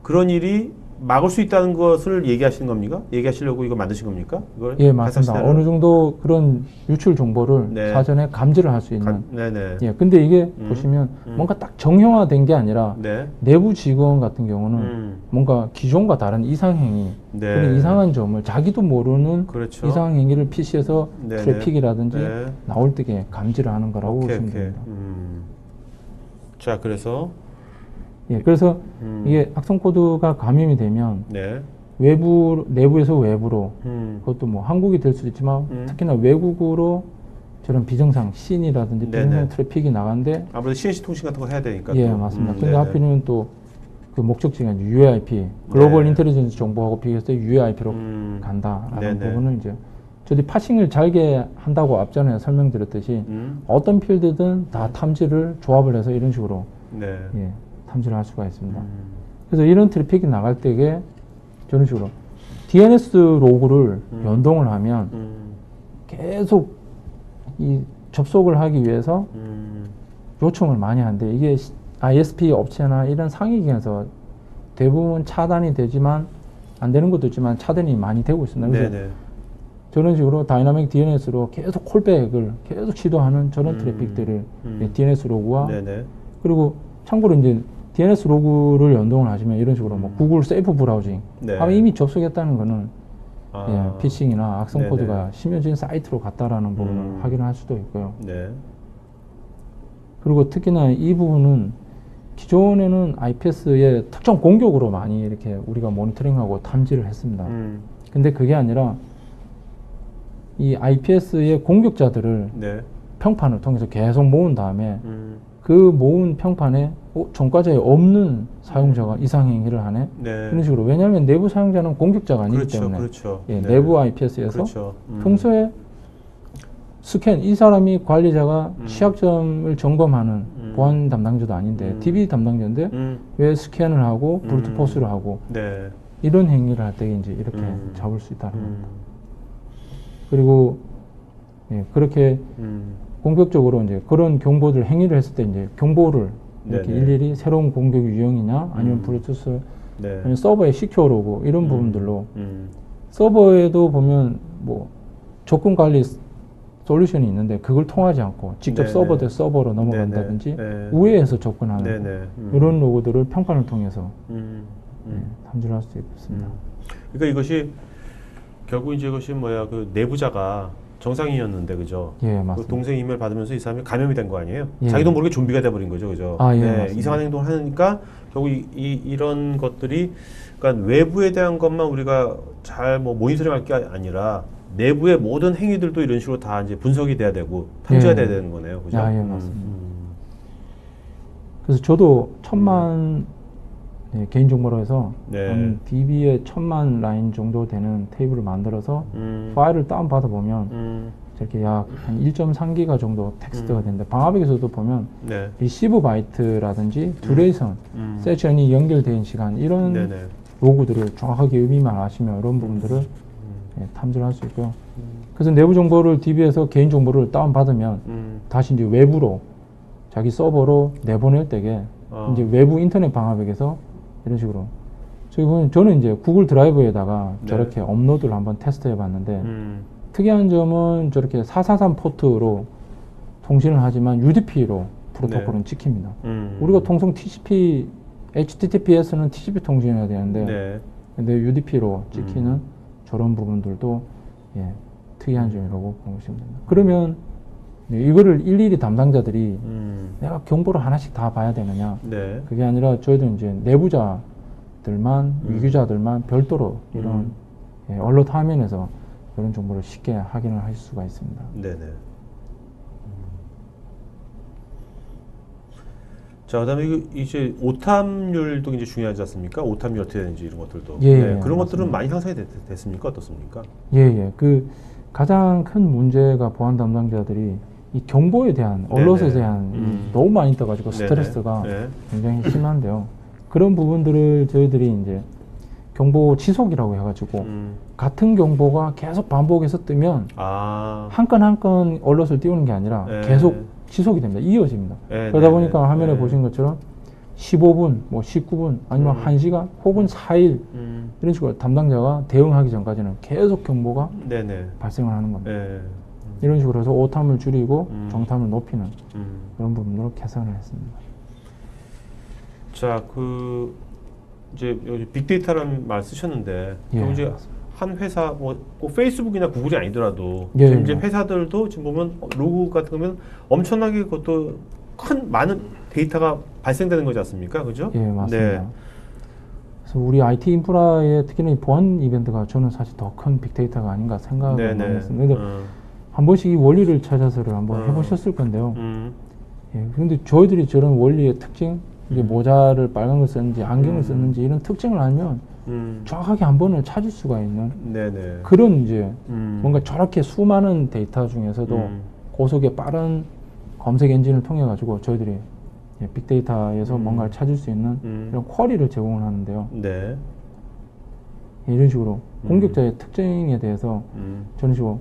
그런 일이 막을 수 있다는 것을 얘기하시는 겁니까? 얘기하시려고 이거 만드신 겁니까? 이걸 예, 맞습니다. 가상시나리오를? 어느 정도 그런 유출 정보를 네. 사전에 감지를 할 수 있는. 네네. 예, 근데 이게 보시면 뭔가 딱 정형화된 게 아니라 네. 내부 직원 같은 경우는 뭔가 기존과 다른 이상행위, 네. 그런 이상한 점을 자기도 모르는 그렇죠. 이상행위를 PC에서 네네. 트래픽이라든지 네. 나올 때 감지를 하는 거라고 오케이, 보시면 오케이. 됩니다. 자, 그래서 예, 그래서 이게 악성 코드가 감염이 되면 네. 내부에서 외부로 그것도 뭐 한국이 될 수도 있지만 특히나 외국으로 저런 비정상 씬이라든지 네네. 비정상 트래픽이 나가는데 아무래도 CNC 통신 같은 거 해야 되니까. 예, 또. 맞습니다. 근데 네네. 하필이면 또 그 목적지가 이제 UAIP, 글로벌 네. 인텔리전스 정보하고 비교했을 때 UAIP로 간다라는 네네. 부분을 이제 저도 파싱을 잘게 한다고 앞전에 설명드렸듯이 어떤 필드든 다 탐지를 조합을 해서 이런 식으로 네. 예, 탐지를 할 수가 있습니다. 그래서 이런 트래픽이 나갈 때에 저런 식으로 DNS 로그를 연동을 하면 계속 이 접속을 하기 위해서 요청을 많이 하는데 이게 ISP 업체나 이런 상위 기관에서 대부분 차단이 되지만 안 되는 것도 있지만 차단이 많이 되고 있습니다. 그래서 네네. 저런 식으로 다이나믹 DNS로 계속 콜백을 계속 시도하는 저런 트래픽들을 DNS 로그와 네네. 그리고 참고로 이제 DNS 로그를 연동을 하시면 이런 식으로 뭐 구글 세이프 브라우징 네. 하면 이미 접속했다는 거는 아. 예, 피싱이나 악성 네네. 코드가 심겨진 사이트로 갔다라는 부분을 확인을 할 수도 있고요. 네. 그리고 특히나 이 부분은 기존에는 IPS의 특정 공격으로 많이 이렇게 우리가 모니터링하고 탐지를 했습니다. 근데 그게 아니라 이 IPS의 공격자들을 네. 평판을 통해서 계속 모은 다음에 그 모은 평판에 전과자에 없는 사용자가 이상행위를 하네? 네. 이런 식으로. 왜냐하면 내부 사용자는 공격자가 아니기 그렇죠. 때문에 그렇죠. 예, 네. 내부 IPS에서 그렇죠. 평소에 스캔, 이 사람이 관리자가 취약점을 점검하는 보안 담당자도 아닌데 DB 담당자인데 왜 스캔을 하고 브루트 포스를 하고 네. 이런 행위를 할 때 이제 이렇게 잡을 수 있다는 겁니다. 그리고 예, 그렇게 공격적으로 이제 그런 경보들 행위를 했을 때 이제 경보를 이렇게 네네. 일일이 새로운 공격 유형이냐 아니면 블루투스 네. 아니면 서버의 시큐어 로그 이런 부분들로 서버에도 보면 뭐 접근 관리 솔루션이 있는데 그걸 통하지 않고 직접 네네. 서버 대 서버로 넘어간다든지 네네. 우회해서 접근하는 네네. 이런 로고들을 평판을 통해서 음. 탐지를 할 수 있습니다. 그러니까 이것이 결국 이제 이것이 뭐야 그 내부자가 정상인이었는데 그죠? 예, 그 맞습니다. 동생 이메일 받으면서 이 사람이 감염이 된 거 아니에요? 예. 자기도 모르게 좀비가 돼버린 거죠, 그죠? 아, 예, 맞습니다. 이상한 행동을 하니까 결국 이런 것들이 그러니까 외부에 대한 것만 우리가 잘 뭐 모니터링할 게 아니라 내부의 모든 행위들도 이런 식으로 다 이제 분석이 돼야 되고 탐지가 예. 돼야 되는 거네요, 그죠? 아, 예, 맞습니다. 그래서 저도 1000만 네, 개인정보로 해서 네. 한 DB에 1000만 라인 정도 되는 테이블을 만들어서 파일을 다운받아 보면 저렇게 약 한 1.3기가 정도 텍스트가 되는데 방화벽에서도 보면 네. 리시브 바이트라든지 듀레이션, 세션이 연결된 시간 이런 네네. 로그들을 정확하게 의미만 아시면 이런 부분들을 예, 탐지를 할 수 있고요. 그래서 내부 정보를 DB에서 개인 정보를 다운받으면 다시 이제 외부로 자기 서버로 내보낼 때에 이제 외부 인터넷 방화벽에서 이런 식으로 저기 보면 저는 이제 구글 드라이브에다가 네. 저렇게 업로드를 한번 테스트해 봤는데 특이한 점은 저렇게 443 포트로 통신을 하지만 UDP로 프로토콜은 찍힙니다. 우리가 통송 TCP, HTTPS는 TCP 통신해야 되는데 네. 근데 UDP로 찍히는 저런 부분들도 예, 특이한 점이라고 보시면 됩니다. 그러면 네, 이거를 일일이 담당자들이 내가 경보를 하나씩 다 봐야 되느냐? 네. 그게 아니라 저희들 이제 내부자들만 위규자들만 별도로 이런 예, 언론 화면에서 이런 정보를 쉽게 확인을 할 수가 있습니다. 네네. 자, 그다음에 이제 오탐률도 이제 중요하지 않습니까? 오탐률 어떻게 되는지 이런 것들도. 예, 네, 예, 그런 맞습니다. 것들은 많이 향상이 됐습니까? 어떻습니까? 예, 예. 그 가장 큰 문제가 보안 담당자들이 이 경보에 대한 언론에 네네. 대한 너무 많이 떠가지고 네네. 스트레스가 네. 굉장히 심한데요. 그런 부분들을 저희들이 이제 경보 지속이라고 해가지고 같은 경보가 계속 반복해서 뜨면 아. 한 건 한 건 언론을 띄우는 게 아니라 네. 계속 지속이 됩니다. 이어집니다. 네, 그러다 네, 보니까 네. 화면에 네. 보신 것처럼 15분, 뭐 19분, 아니면 1시간 혹은 4일 이런 식으로 담당자가 대응하기 전까지는 계속 경보가 네네. 발생을 하는 겁니다. 네. 이런 식으로 해서 오탐을 줄이고 정탐을 높이는 음. 그런 부분으로 개선을 했습니다. 자, 그 이제 여기 빅데이터라는 말 쓰셨는데 예, 그럼 이제 맞습니다. 한 회사 꼭 페이스북이나 구글이 아니더라도 예, 지금 이제 예. 회사들도 지금 보면 로그 같은 거면 엄청나게 그것도 많은 데이터가 발생되는 거지 않습니까? 그죠? 예, 맞습니다. 네. 그래서 우리 IT 인프라의 특히나 이 보안 이벤트가 저는 사실 더 큰 빅데이터가 아닌가 생각을 많이 네네. 했습니다. 근데 한 번씩 이 원리를 찾아서를 한번 해보셨을 건데요. 음. 예, 근데 저희들이 저런 원리의 특징, 이게 모자를 빨간 걸 썼는지 안경을 썼는지 이런 특징을 알면 정확하게 한 번을 찾을 수가 있는 네네. 그런 이제 음. 뭔가 저렇게 수많은 데이터 중에서도 고속의 빠른 검색 엔진을 통해 가지고 저희들이 예, 빅데이터에서 뭔가를 찾을 수 있는 이런 쿼리를 제공을 하는데요. 네. 예, 이런 식으로 공격자의 특징에 대해서 저런 식으로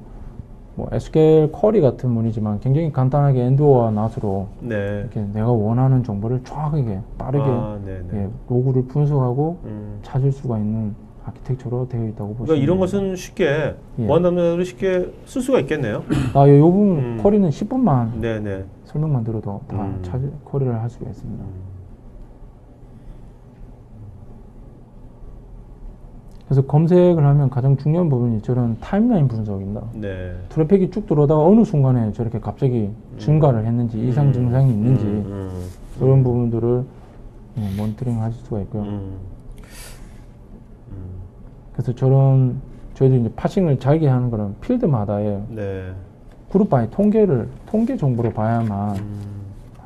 뭐 SQL 쿼리 같은 문이지만 굉장히 간단하게 엔드와 낫으로 네. 이렇게 내가 원하는 정보를 정확하게 빠르게 아, 네네. 예, 로그를 분석하고 찾을 수가 있는 아키텍처로 되어 있다고 보시면 그러니까 이런 됩니다. 것은 쉽게 예. 보안 담당자들이 쉽게 쓸 수가 있겠네요. 아, 요 부분 쿼리는 10분만 네네. 설명만 들어도 다 찾을 쿼리를 할 수가 있습니다. 그래서 검색을 하면 가장 중요한 부분이 저런 타임라인 분석입니다. 네. 트래픽이 쭉 들어오다가 어느 순간에 저렇게 갑자기 증가를 했는지 이상 증상이 있는지 그런 부분들을 예, 모니터링 하실 수가 있고요. 그래서 저런 저희들이 이제 파싱을 잘게 하는 거는 필드마다의 네. 그룹 바이 통계 정보로 봐야만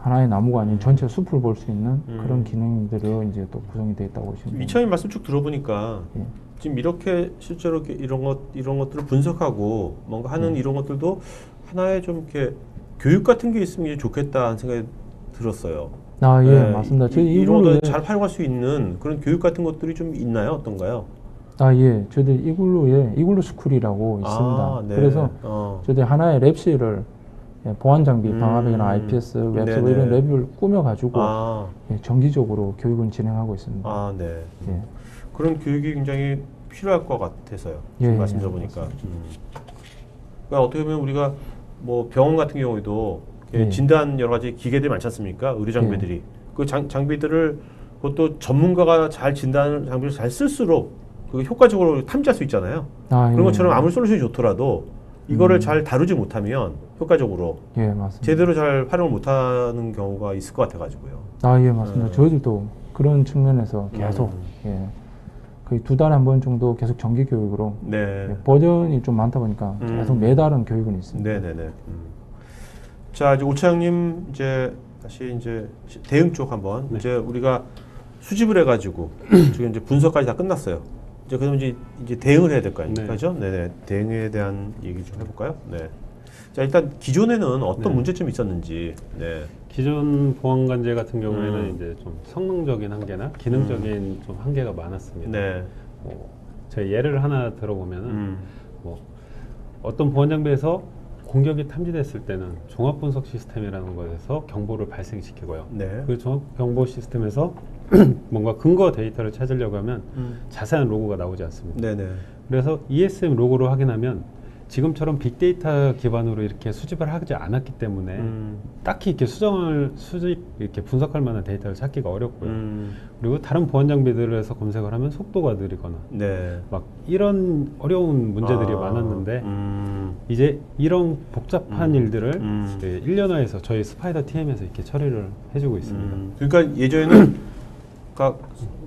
하나의 나무가 아닌 전체 숲을 볼 수 있는 그런 기능들로 이제 또 구성이 되어 있다고 보시면 됩니다. 이차님 말씀 쭉 들어보니까 예. 지금 이렇게 실제로 이렇게 이런 것들을 분석하고 뭔가 하는 이런 것들도 하나의 좀 이렇게 교육 같은 게 있으면 좋겠다는 생각이 들었어요. 아, 예, 네, 맞습니다. 저희 이런 이글루에 것들 잘 활용할 수 있는 그런 교육 같은 것들이 좀 있나요? 어떤가요? 아, 예, 저희들 이글루 스쿨이라고 있습니다. 아, 네. 그래서 저희들 하나의 랩실을 예, 보안 장비, 방화벽이나 IPS, 웹서버 이런 랩을 꾸며가지고 예, 정기적으로 교육은 진행하고 있습니다. 아, 네. 예. 그런 교육이 굉장히 필요할 것 같아서요. 지금 예, 말씀 예, 들어보니까. 그러니까 어떻게 보면 우리가 뭐 병원 같은 경우에도 이렇게 예. 진단 여러 가지 기계들이 많지 않습니까? 의료 장비들이. 그 장비들을 그것도 전문가가 잘 진단 장비를 잘 쓸수록 그 효과적으로 탐지할 수 있잖아요. 아, 그런 예, 것처럼 아무리 솔루션이 좋더라도 이거를 잘 다루지 못하면 효과적으로 예, 맞습니다. 제대로 잘 활용을 못하는 경우가 있을 것 같아가지고요. 아, 예, 맞습니다. 저희들도 그런 측면에서 계속 예, 거의 2달에 한 번 정도 계속 정기 교육으로 네. 예, 버전이 좀 많다 보니까 계속 매달은 교육은 있습니다. 네네네. 자, 이제 오차장님 이제 다시 이제 대응 쪽 한번 이제 우리가 수집을 해가지고 지금 이제 분석까지 다 끝났어요. 이제 그럼 이제 대응을 해야 될 거 아닙니까? 네. 그죠? 네네. 대응에 대한 얘기 좀 해볼까요? 네. 자, 일단 기존에는 어떤 문제점이 있었는지. 네. 기존 보안관제 같은 경우에는 이제 좀 성능적인 한계나 기능적인 좀 한계가 많았습니다. 네. 제가 예를 하나 들어보면은 뭐 어떤 보안 장비에서 공격이 탐지됐을 때는 종합 분석 시스템이라는 것에서 경보를 발생시키고요. 네. 그 종합 경보 시스템에서 뭔가 근거 데이터를 찾으려고 하면 자세한 로고가 나오지 않습니다. 네네. 그래서 ESM 로고로 확인하면 지금처럼 빅데이터 기반으로 이렇게 수집을 하지 않았기 때문에 딱히 이렇게 이렇게 분석할 만한 데이터를 찾기가 어렵고요. 그리고 다른 보안 장비들에서 검색을 하면 속도가 느리거나 네. 막 이런 어려운 문제들이 많았는데 이제 이런 복잡한 일들을 이제 1년화해서 저희 스파이더 TM에서 이렇게 처리를 해주고 있습니다. 그러니까 예전에는 각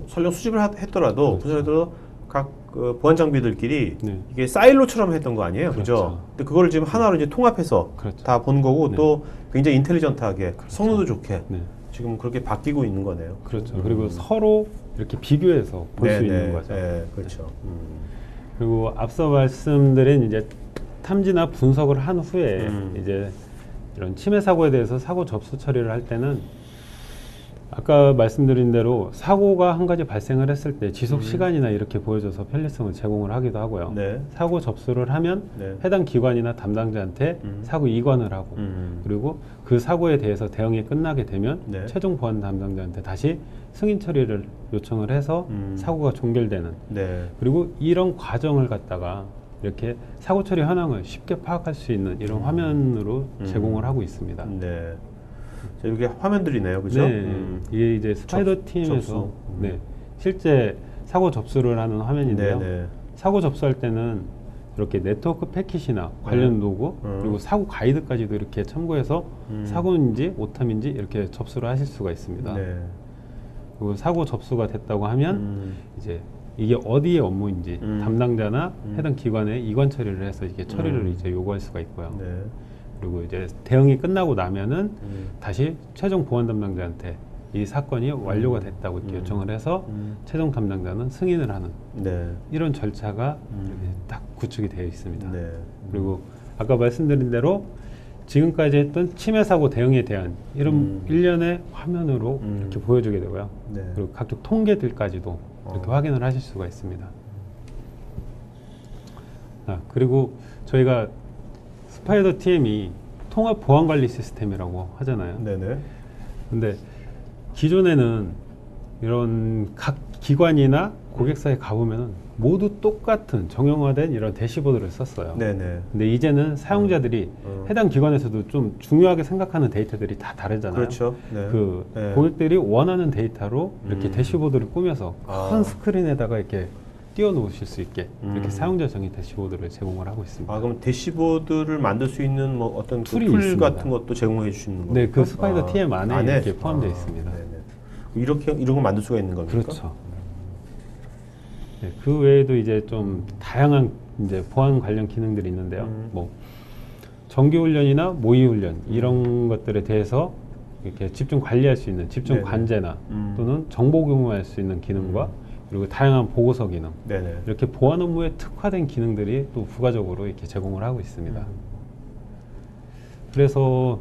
설령 수집을 했더라도 그렇죠. 분석해도 각 그 보안 장비들끼리 네. 이게 사일로처럼 했던 거 아니에요, 그죠? 그렇죠. 근데 그거를 지금 하나로 이제 통합해서 그렇죠. 다 본 거고 네. 또 굉장히 인텔리전트하게 성능도 좋게 네. 지금 그렇게 바뀌고 있는 거네요. 그렇죠. 그리고 서로 이렇게 비교해서 볼 수 있는 거죠. 네, 그렇죠. 그리고 앞서 말씀드린 이제 탐지나 분석을 한 후에 이제 이런 침해 사고에 대해서 사고 접수 처리를 할 때는 아까 말씀드린 대로 사고가 한 가지 발생을 했을 때 지속 시간이나 이렇게 보여줘서 편리성을 제공을 하기도 하고요. 네. 사고 접수를 하면 네. 해당 기관이나 담당자한테 사고 이관을 하고 그리고 그 사고에 대해서 대응이 끝나게 되면 네. 최종 보안 담당자한테 다시 승인 처리를 요청을 해서 사고가 종결되는 네. 그리고 이런 과정을 갖다가 이렇게 사고 처리 현황을 쉽게 파악할 수 있는 이런 화면으로 제공을 하고 있습니다. 네. 자, 이게 화면들이네요, 그죠? 네, 이게 이제 스파이더 팀에서 접수. 네, 실제 사고 접수를 하는 화면인데요. 네, 네. 사고 접수할 때는 이렇게 네트워크 패킷이나 관련 로고 그리고 사고 가이드까지도 이렇게 참고해서 사고인지 오탐인지 이렇게 접수를 하실 수가 있습니다. 네. 그리고 사고 접수가 됐다고 하면 이제 이게 어디의 업무인지 담당자나 해당 기관에 이관 처리를 해서 이게 처리를 이제 요구할 수가 있고요. 네. 그리고 이제 대응이 끝나고 나면은 다시 최종 보안 담당자한테 이 사건이 완료가 됐다고 이렇게 요청을 해서 최종 담당자는 승인을 하는 네. 이런 절차가 이렇게 딱 구축이 되어 있습니다. 네. 그리고 아까 말씀드린 대로 지금까지 했던 침해 사고 대응에 대한 이런 일련의 화면으로 이렇게 보여주게 되고요. 네. 그리고 각종 통계들까지도 이렇게 확인을 하실 수가 있습니다. 그리고 저희가 스파이더 TM이 통합 보안 관리 시스템이라고 하잖아요. 네네. 근데 기존에는 이런 각 기관이나 고객사에 가보면은 모두 똑같은 정형화된 이런 대시보드를 썼어요. 네네. 근데 이제는 사용자들이 해당 기관에서도 좀 중요하게 생각하는 데이터들이 다 다르잖아요. 그렇죠. 네. 그 네. 고객들이 원하는 데이터로 이렇게 대시보드를 꾸며서 큰 스크린에다가 이렇게 띄워놓으실 수 있게 이렇게 사용자 정의 대시보드를 제공을 하고 있습니다. 아, 그럼 대시보드를 만들 수 있는 뭐 어떤 그 툴이 툴 있습니다. 같은 것도 제공해 주시는 겁니까? 네, 그 스파이더 TM 안에 이렇게 포함되어 있습니다. 네네. 이렇게 이런 걸 만들 수가 있는 겁니까? 그렇죠. 네, 그 외에도 이제 좀 다양한 이제 보안 관련 기능들이 있는데요. 뭐 정기 훈련이나 모의 훈련 이런 것들에 대해서 이렇게 집중 관리할 수 있는 집중 네네. 관제나 또는 정보 공유할 수 있는 기능과 그리고 다양한 보고서 기능 네네. 이렇게 보안 업무에 특화된 기능들이 또 부가적으로 이렇게 제공을 하고 있습니다. 그래서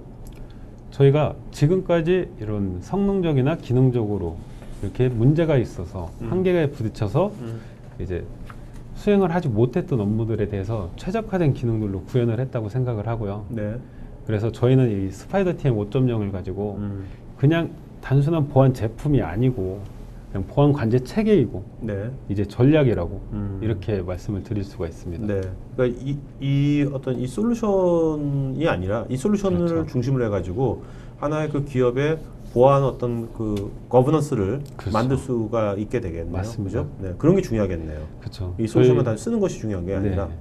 저희가 지금까지 이런 성능적이나 기능적으로 이렇게 문제가 있어서 한계에 부딪혀서 이제 수행을 하지 못했던 업무들에 대해서 최적화된 기능들로 구현을 했다고 생각을 하고요. 네. 그래서 저희는 이 스파이더 TM 5.0을 가지고 그냥 단순한 보안 제품이 아니고 그냥 보안 관제 체계이고 네. 이제 전략이라고 이렇게 말씀을 드릴 수가 있습니다. 네. 그러니까 이 어떤 이 솔루션이 아니라 이 솔루션을 그렇죠. 중심으로 해가지고 하나의 그 기업의 보안 어떤 그 거버넌스를 그렇죠. 만들 수가 있게 되겠네요. 맞습니다. 그죠? 네. 그런 게 중요하겠네요. 그렇죠. 이 솔루션만 다 쓰는 것이 중요한 게 아니라. 네.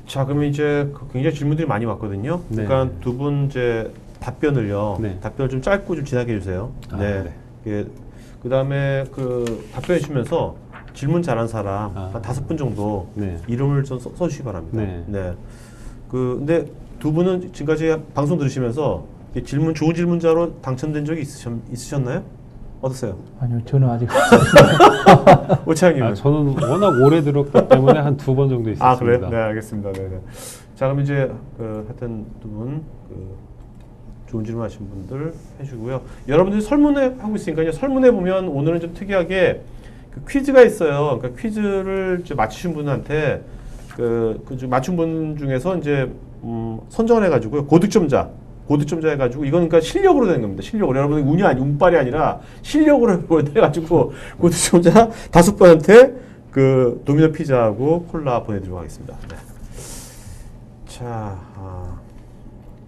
자, 그러면 이제 굉장히 질문들이 많이 왔거든요. 네. 그러니까 두 분 이제 답변을요. 네. 답변을 좀 짧고 좀 진하게 해주세요. 아, 네. 네. 예, 그다음에 그 답변해 주시면서 질문 잘한 사람 한 5분 정도 네. 이름을 좀 써주시기 바랍니다. 네. 그 근데 두 분은 지금까지 방송 들으시면서 이 질문 좋은 질문자로 당첨된 적이 있으셨나요? 어떠세요? 아니요, 저는 아직 오차장님은? 저는 워낙 오래 들었기 때문에 한 2번 정도 있었습니다. 아 그래요? 네, 알겠습니다. 네. 자, 그럼 이제 하여튼 두 분 좋은 질문하신 분들 해주고요. 여러분들이 설문회 하고 있으니까요. 설문회 보면 오늘은 좀 특이하게 그 퀴즈가 있어요. 그러니까 퀴즈를 이제 맞추신 분한테 그 맞춘 분 중에서 이제 선정을 해가지고요. 고득점자 해가지고 이건 그러니까 실력으로 되는 겁니다. 실력으로 여러분들 운빨이 아니라 실력으로 해가지고 고득점자 5분한테 그 도미노 피자하고 콜라 보내드리도록 하겠습니다. 네. 자.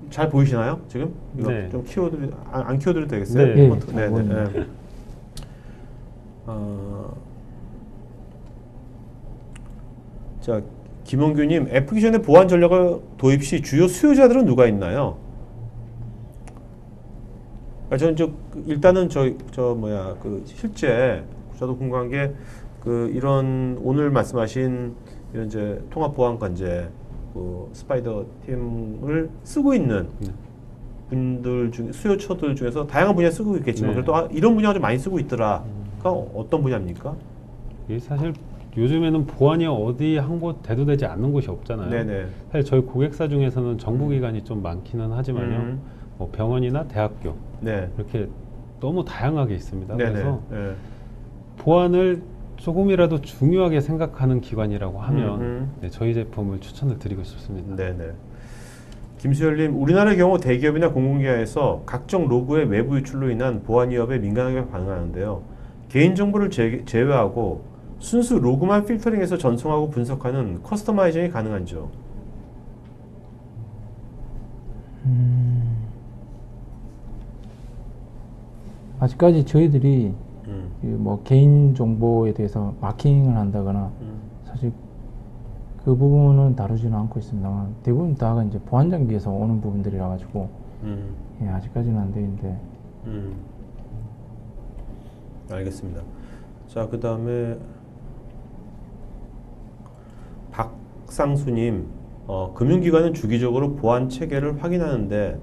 잘 보이시나요? 지금? 이거 네. 좀 키워드리 안 키워드려도 되겠어요? 네. 네. 네. 자, 김원규님, 애플리케이션의 보안 전략을 도입 시 주요 수요자들은 누가 있나요? 저는 일단은 실제 저도 궁금한 게 이런 오늘 말씀하신 이런 이제 통합 보안 관제 스파이더 팀을 쓰고 있는 분들 중에 수요처들 중에서 다양한 분야 쓰고 있겠지만 네. 그래도 이런 분야가 좀 많이 쓰고 있더라. 어떤 분야입니까? 이게 사실 요즘에는 보안이 어디 한 곳 대두되지 않는 곳이 없잖아요. 네네. 사실 저희 고객사 중에서는 정부기관이 좀 많기는 하지만요. 뭐 병원이나 대학교 네. 이렇게 너무 다양하게 있습니다. 네네. 그래서 네. 보안을 조금이라도 중요하게 생각하는 기관이라고 하면 음흠. 네, 저희 제품을 추천을 드리고 싶습니다. 네네. 김수열님, 우리나라의 경우 대기업이나 공공기관에서 각종 로그의 외부 유출로 인한 보안 위협에 민감하게 반응하는데요. 개인정보를 제외하고 순수 로그만 필터링해서 전송하고 분석하는 커스터마이징이 가능한죠. 아직까지 저희들이 음. 그뭐 개인 정보에 대해서 마킹을 한다거나 사실 그 부분은 다루지는 않고 있습니다만 대부분 다가 이제 보안 장비에서 오는 부분들이라 가지고 예, 아직까지는 안 돼 있는데 알겠습니다. 자, 그 다음에 박상수님, 금융기관은 주기적으로 보안 체계를 확인하는데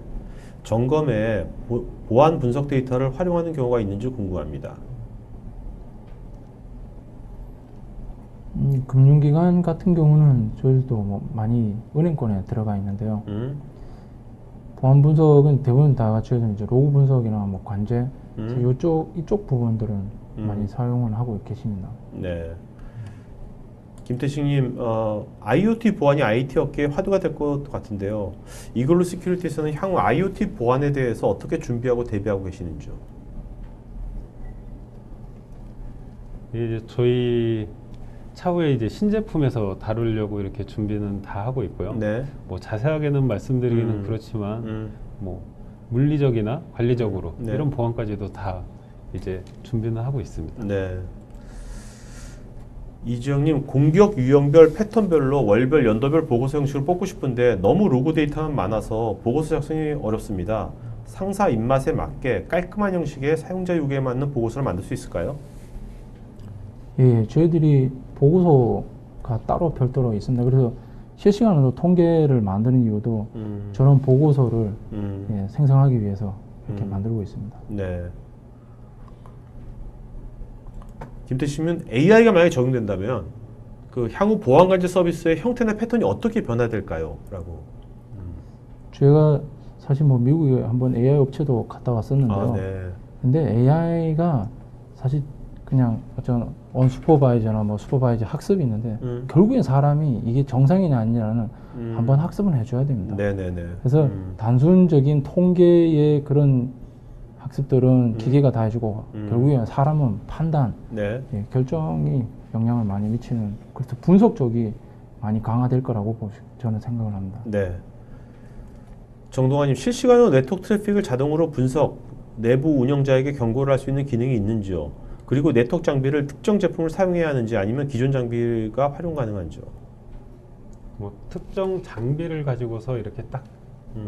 점검에 보안 분석 데이터를 활용하는 경우가 있는지 궁금합니다. 금융기관 같은 경우는 저희도 뭐 많이 은행권에 들어가 있는데요. 보안 분석은 대부분 다 저희는 이제 로그 분석이나 뭐 관제 이쪽 부분들은 많이 사용을 하고 계십니다. 네. 김태식님, IoT 보안이 IT 업계의 화두가 될 것 같은데요. 이글루 시큐리티에서는 향후 IoT 보안에 대해서 어떻게 준비하고 대비하고 계시는지요? 이제 저희 차후에 이제 신제품에서 다루려고 이렇게 준비는 다 하고 있고요. 네. 뭐 자세하게는 말씀드리기는 그렇지만 뭐 물리적이나 관리적으로 네. 이런 보안까지도 다 이제 준비는 하고 있습니다. 네. 이지영님, 공격 유형별 패턴별로 월별 연도별 보고서 형식을 뽑고 싶은데 너무 로그 데이터만 많아서 보고서 작성이 어렵습니다. 상사 입맛에 맞게 깔끔한 형식의 사용자 요구에 맞는 보고서를 만들 수 있을까요? 예, 저희들이 보고서가 따로 별도로 있습니다. 그래서 실시간으로 통계를 만드는 이유도 저런 보고서를 예, 생성하기 위해서 이렇게 만들고 있습니다. 네. 김태식님은 AI가 만약에 적용된다면 그 향후 보안관제 서비스의 형태나 패턴이 어떻게 변화될까요? 라고. 제가 사실 뭐 미국에 한번 AI 업체도 갔다 왔었는데요. 네. 근데 AI가 사실 그냥 어떤 언슈퍼바이저나 뭐 슈퍼바이저 학습이 있는데 결국엔 사람이 이게 정상이냐 아니냐는 한번 학습은 해줘야 됩니다. 네네네. 그래서 단순적인 통계의 그런 학습들은 기계가 다 해주고 결국엔 사람은 판단, 네. 예, 결정이 영향을 많이 미치는 그래서 분석 쪽이 많이 강화될 거라고 저는 생각을 합니다. 네. 정동환님, 실시간으로 네트워크 트래픽을 자동으로 분석, 내부 운영자에게 경고를 할 수 있는 기능이 있는지요? 그리고 네트워크 장비를 특정 제품을 사용해야 하는지 아니면 기존 장비가 활용 가능한지요? 뭐 특정 장비를 가지고서 이렇게 딱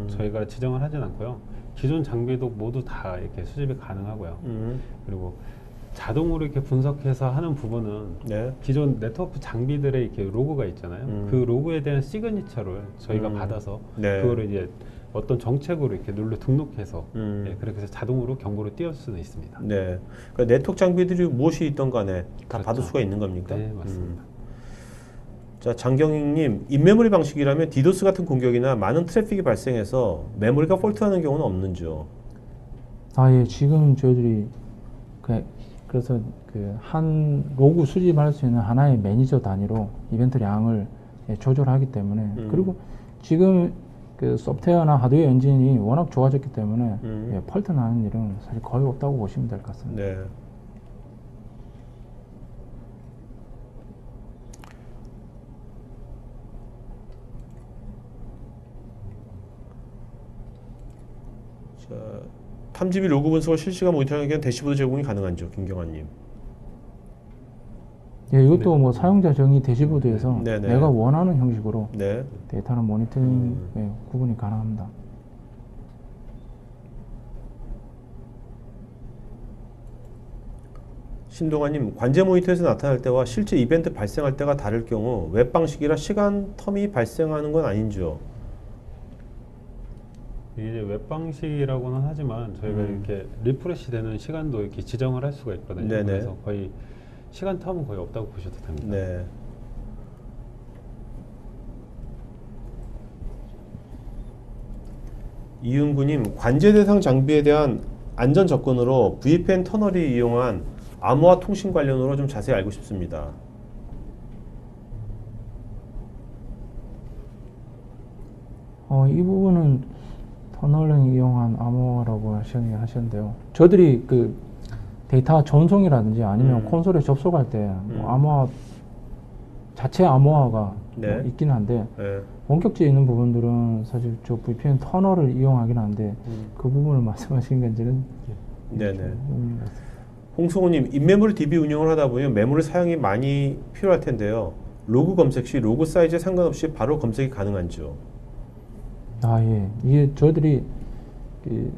저희가 지정을 하진 않고요. 기존 장비도 모두 다 이렇게 수집이 가능하고요. 그리고 자동으로 이렇게 분석해서 하는 부분은 네. 기존 네트워크 장비들의 이렇게 로고가 있잖아요. 그 로고에 대한 시그니처를 저희가 받아서 네. 그거를 이제 어떤 정책으로 이렇게 눌러 등록해서 예, 그렇게 해서 자동으로 경고를 띄울 수는 있습니다. 네. 그러니까 네트워크 장비들이 무엇이 있던 간에 다 그렇죠. 받을 수가 있는 겁니까? 네, 맞습니다. 자, 장경익님, 인메모리 방식이라면 디도스 같은 공격이나 많은 트래픽이 발생해서 메모리가 폴트하는 경우는 없는지요? 예, 지금 저희들이 그래서 그 한 로그 수집할 수 있는 하나의 매니저 단위로 이벤트량을 예, 조절하기 때문에 그리고 지금 그 소프트웨어나 하드웨어 엔진이 워낙 좋아졌기 때문에 예, 펄트 나는 일은 사실 거의 없다고 보시면 될 것 같습니다. 네. 자, 탐지비 로그 분석을 실시간 모니터링하기 위한 대시보드 제공이 가능한죠, 김경환님? 예, 이것도 뭐 사용자 정의 대시보드에서 네네. 내가 원하는 형식으로 네. 데이터는 모니터링 예, 구분이 가능합니다. 신동아님, 관제 모니터에서 나타날 때와 실제 이벤트 발생할 때가 다를 경우 웹 방식이라 시간 텀이 발생하는 건 아닌지요? 이게 웹 방식이라고는 하지만 저희가 이렇게 리프레시 되는 시간도 이렇게 지정을 할 수가 있거든요. 네네. 그래서 거의 시간 텀은 거의 없다고 보셔도 됩니다. 네. 이은구님, 관제 대상 장비에 대한 안전 접근으로 VPN 터널이 이용한 암호화 통신 관련으로 좀 자세히 알고 싶습니다. 이 부분은 터널링 이용한 암호라고 하셨는데요. 저희들이 그 데이터 전송이라든지 아니면 콘솔에 접속할 때 뭐 암호화 자체 암호화가 네. 뭐 있긴 한데 네. 원격지에 있는 부분들은 사실 저 VPN 터널을 이용하긴 한데 그 부분을 말씀하신 건지는 네네. 홍승호님, 인메모리 DB 운영을 하다 보면 메모리 사용이 많이 필요할 텐데요. 로그 검색 시 로그 사이즈에 상관없이 바로 검색이 가능한지요? 예. 이게 저희들이 그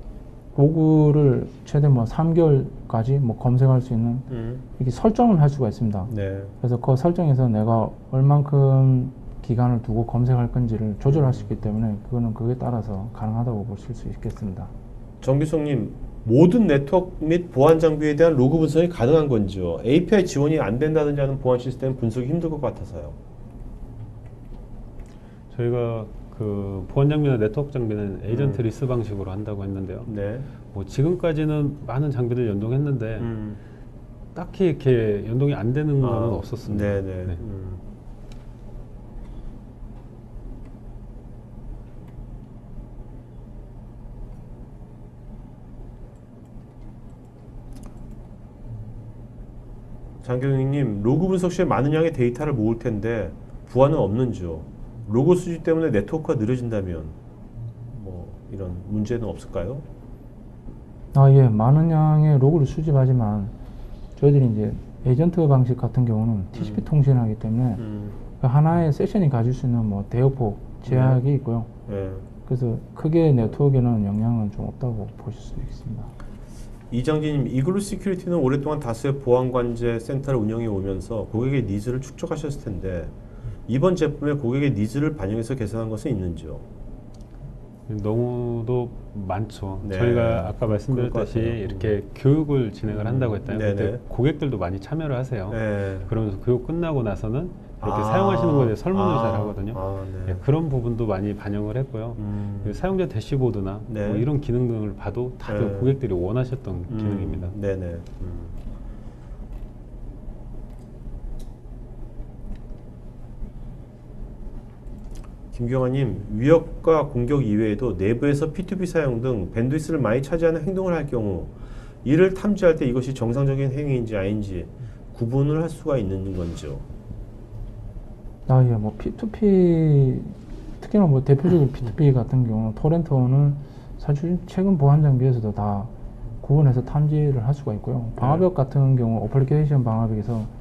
로그를 최대 뭐 3개월까지 뭐 검색할 수 있는 이렇게 설정을 할 수가 있습니다. 네. 그래서 그 설정에서 내가 얼만큼 기간을 두고 검색할 건지를 조절할 수 있기 때문에 그거는 그에 따라서 가능하다고 보실 수 있겠습니다. 정규성님, 모든 네트워크 및 보안 장비에 대한 로그 분석이 가능한 건지요? API 지원이 안 된다든지 하는 보안 시스템 분석이 힘들 것 같아서요. 저희가 그 보안 장비나 네트워크 장비는 에이전트 리스 방식으로 한다고 했는데요. 네. 뭐 지금까지는 많은 장비들 연동했는데 딱히 이렇게 연동이 안 되는 거는 없었습니다. 네네. 네. 장경익님, 로그 분석 시에 많은 양의 데이터를 모을 텐데 부하는 없는지요? 로그 수집 때문에 네트워크가 느려진다면 뭐 이런 문제는 없을까요? 예. 많은 양의 로그를 수집하지만 저희들이 이제 에이전트 방식 같은 경우는 TCP 통신하기 때문에 그 하나의 세션이 가질 수 있는 뭐 대역폭 제약이 있고요. 네. 그래서 크게 네트워크에는 영향은 좀 없다고 보실 수 있습니다. 이장진님, 이글루 시큐리티는 오랫동안 다수의 보안 관제 센터를 운영해 오면서 고객의 니즈를 축적하셨을 텐데 이번 제품에 고객의 니즈를 반영해서 개선한 것은 있는지요? 너무도 많죠. 네. 저희가 아까 말씀드렸다시피 그럴 것 같아요. 이렇게 교육을 진행을 한다고 했다면 네네. 그때 고객들도 많이 참여를 하세요. 네. 그러면서 교육 끝나고 나서는 이렇게 사용하시는 것에 대해 설문을 잘 하거든요. 네. 그런 부분도 많이 반영을 했고요. 그리고 사용자 대시보드나 네. 뭐 이런 기능 등을 봐도 다들 네. 고객들이 원하셨던 기능입니다. 네네. 김경아님, 위협과 공격 이외에도 내부에서 P2P 사용 등 밴드위스를 많이 차지하는 행동을 할 경우 이를 탐지할 때 이것이 정상적인 행위인지 아닌지 구분을 할 수가 있는 건지요? 예. 뭐 P2P 특히나 뭐 대표적인 P2P 같은 경우는 토렌토는 사실 최근 보안 장비에서도 다 구분해서 탐지를 할 수가 있고요. 방화벽 같은 경우 어플리케이션 방화벽에서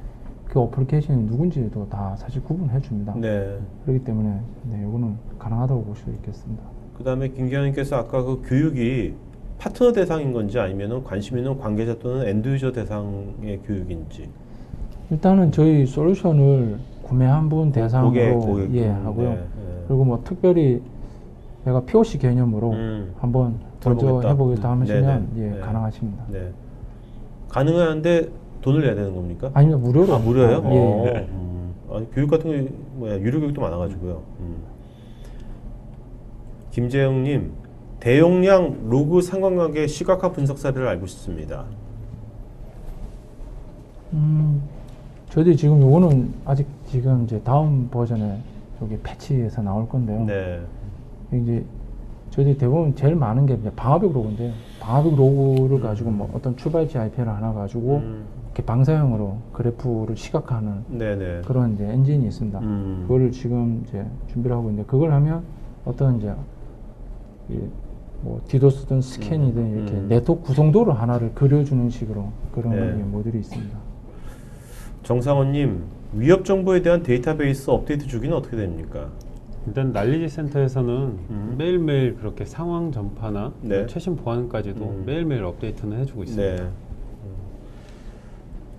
그 어플리케이션이 누군지도 다 사실 구분해 줍니다. 네. 그렇기 때문에 이거는 가능하다고 볼 수 있겠습니다. 그 다음에 김경아님께서 아까 그 교육이 파트너 대상인 건지 아니면 관심 있는 관계자 또는 엔드유저 대상의 교육인지. 일단은 저희 솔루션을 구매한 분 대상으로 고객. 하고요. 네. 그리고 뭐 특별히 내가 POC 개념으로 한번 먼저 해보겠다 하시면 네네. 가능하십니다. 네. 가능한데 돈을 내야 되는 겁니까? 아니면 무료로. 무료예요? 예. 아니, 교육 같은 게 유료 교육도 많아가지고요. 김재영님, 대용량 로그 상관관계 시각화 분석 사례를 알고 싶습니다. 저희들이 지금 요거는 아직 지금 이제 다음 버전에 여기 패치에서 나올 건데요. 네. 이제 저희들이 대부분 제일 많은 게 이제 방화벽 로그인데 방화벽 로그를 가지고 뭐 어떤 출발지 IP를 하나 가지고 이렇게 방사형으로 그래프를 시각화하는 네네. 그런 이제 엔진이 있습니다. 그거를 지금 이제 준비를 하고 있는데 그걸 하면 어떤 이제 뭐 디도스든 스캔이든 이렇게 네트워크 구성도를 하나를 그려주는 식으로 그런 모듈이 있습니다. 정상원님, 위협 정보에 대한 데이터베이스 업데이트 주기는 어떻게 됩니까? 일단 난리지 센터에서는 매일매일 그렇게 상황 전파나 네. 최신 보안까지도 매일매일 업데이트는 해주고 있습니다. 네.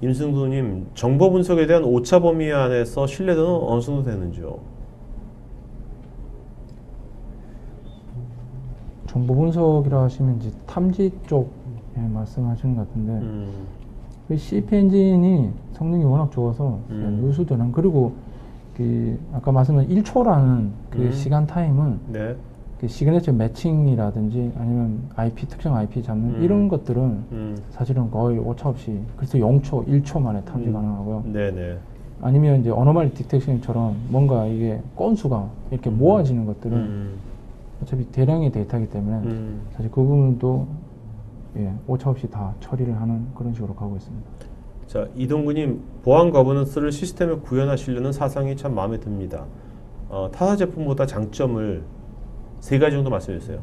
임승도님, 정보 분석에 대한 오차 범위 안에서 신뢰도는 어느 정도 되는지요? 정보 분석이라 하시면 이제 탐지 쪽 말씀하시는 것 같은데 그 CP 엔진이 성능이 워낙 좋아서 누수되는 그리고 그 아까 말씀드린 1초라는 그 시간 타임은 네. 그 시그니처 매칭이라든지 아니면 IP 특정 IP 잡는 이런 것들은 사실은 거의 오차없이 그래서 0초, 1초 만에 탐지 가능하고요. 네네. 아니면 이제 어노멀리 디텍션처럼 뭔가 이게 건수가 이렇게 모아지는 것들은 어차피 대량의 데이터이기 때문에 사실 그 부분도 예, 오차없이 다 처리를 하는 그런 식으로 가고 있습니다. 자, 이동구님, 보안 거버넌스를 시스템에 구현하시려는 사상이 참 마음에 듭니다. 타사 제품보다 장점을 3가지 정도 말씀해 주세요.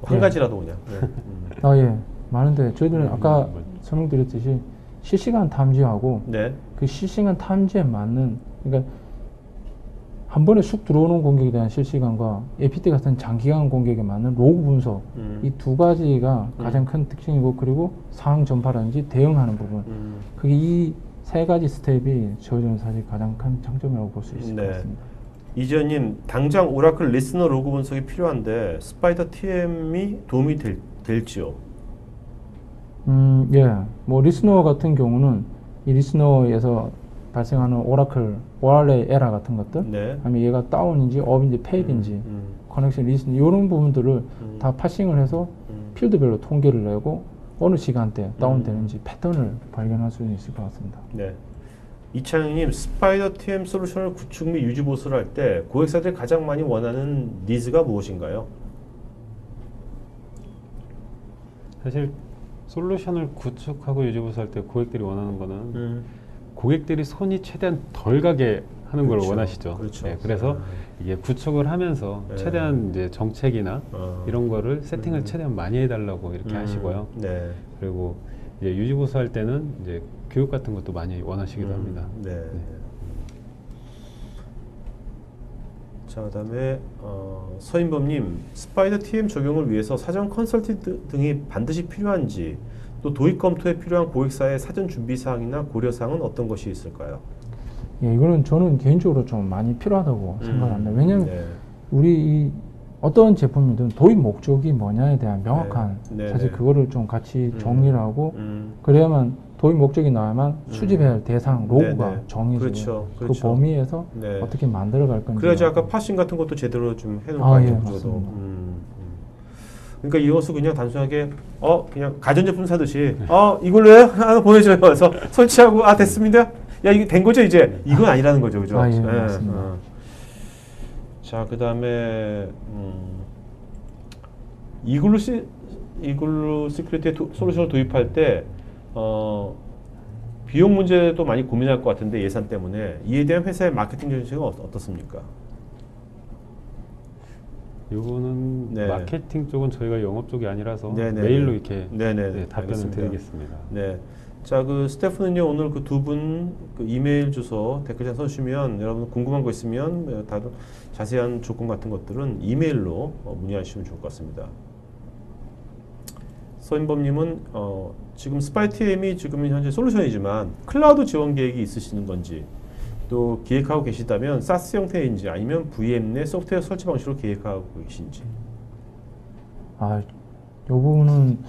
한 네. 가지라도 그냥. 네. 아, 예. 많은데 저희들은 아까 설명드렸듯이 실시간 탐지하고 네. 그 실시간 탐지에 맞는 그러니까 한 번에 쑥 들어오는 공격에 대한 실시간과 APT 같은 장기간 공격에 맞는 로그 분석 이 두 가지가 가장 큰 특징이고 그리고 상황 전파라든지 대응하는 부분 그게 이 세 가지 스텝이 저희들은 사실 가장 큰 장점이라고 볼 수 있을 것 같습니다. 이재현님, 당장 오라클 리스너 로그 분석이 필요한데 스파이더 TM이 도움이 될지요? 예. 뭐 리스너 같은 경우는 이 리스너에서 발생하는 오라클 ORA 에러 같은 것들, 네. 아니면 얘가 다운인지 업인지 페일인지, 커넥션 리스너 이런 부분들을 다 파싱을 해서 필드별로 통계를 내고 어느 시간대 다운되는지 패턴을 발견할 수 있을 것 같습니다. 네. 이창희님, 스파이더 TM 솔루션을 구축 및 유지 보수를 할 때 고객사들이 가장 많이 원하는 니즈가 무엇인가요? 사실 솔루션을 구축하고 유지보수할 때 고객들이 원하는 거는 고객들이 손이 최대한 덜 가게 하는 걸 그렇죠. 원하시죠. 그렇죠. 네, 그래서 이게 구축을 하면서 네. 최대한 이제 정책이나 이런 거를 세팅을 최대한 많이 해달라고 이렇게 하시고요. 네. 그리고 이제 유지보수할 때는 이제 교육 같은 것도 많이 원하시기도 합니다. 네. 자, 그다음에 서인범님, 스파이더 TM 적용을 위해서 사전 컨설팅 등이 반드시 필요한지, 또 도입 검토에 필요한 고객사의 사전 준비 사항이나 고려 사항은 어떤 것이 있을까요? 예, 이거는 저는 개인적으로 좀 많이 필요하다고 생각합니다. 왜냐하면 네. 우리 이 어떤 제품이든 도입 목적이 뭐냐에 대한 명확한 네. 네. 사실 그거를 좀 같이 정리를 하고 음. 그래야만 도입 목적이 나와야만 수집해야 할 대상 로그가 네, 네. 정해지고 그렇죠. 그 그렇죠. 범위에서 네. 어떻게 만들어갈 건지 그래야지 아까 파싱 같은 것도 제대로 좀 해놓은 거 아, 아니에요, 예, 구조도. 맞습니다. 그러니까 이것을 그냥 단순하게 그냥 가전제품 사듯이 이걸로요? 하나 보내줘요. 그래서 설치하고 됐습니다. 야, 이게 된 거죠 이제? 이건 아니라는 거죠, 그죠? 아, 예, 맞습니다. 자, 그 다음에 이글루 시큐리티 솔루션을 도입할 때 비용 문제도 많이 고민할 것 같은데 예산 때문에 이에 대한 회사의 마케팅 전략은 어떻습니까? 이거는 네. 마케팅 쪽은 저희가 영업 쪽이 아니라서 네네네. 메일로 이렇게 네네. 답변을 알겠습니다. 드리겠습니다. 네. 자, 그 스태프는요 오늘 그 두 분 그 이메일 주소 댓글창 써주시면 여러분 궁금한 거 있으면 다른 자세한 조건 같은 것들은 이메일로 문의하시면 좋을 것 같습니다. 서인범님은 지금 스파이TM이 지금 현재 솔루션이지만 클라우드 지원 계획이 있으시는 건지 또 기획하고 계시다면 SaaS 형태인지 아니면 VM 내 소프트웨어 설치 방식으로 계획하고 계신지. 이 부분은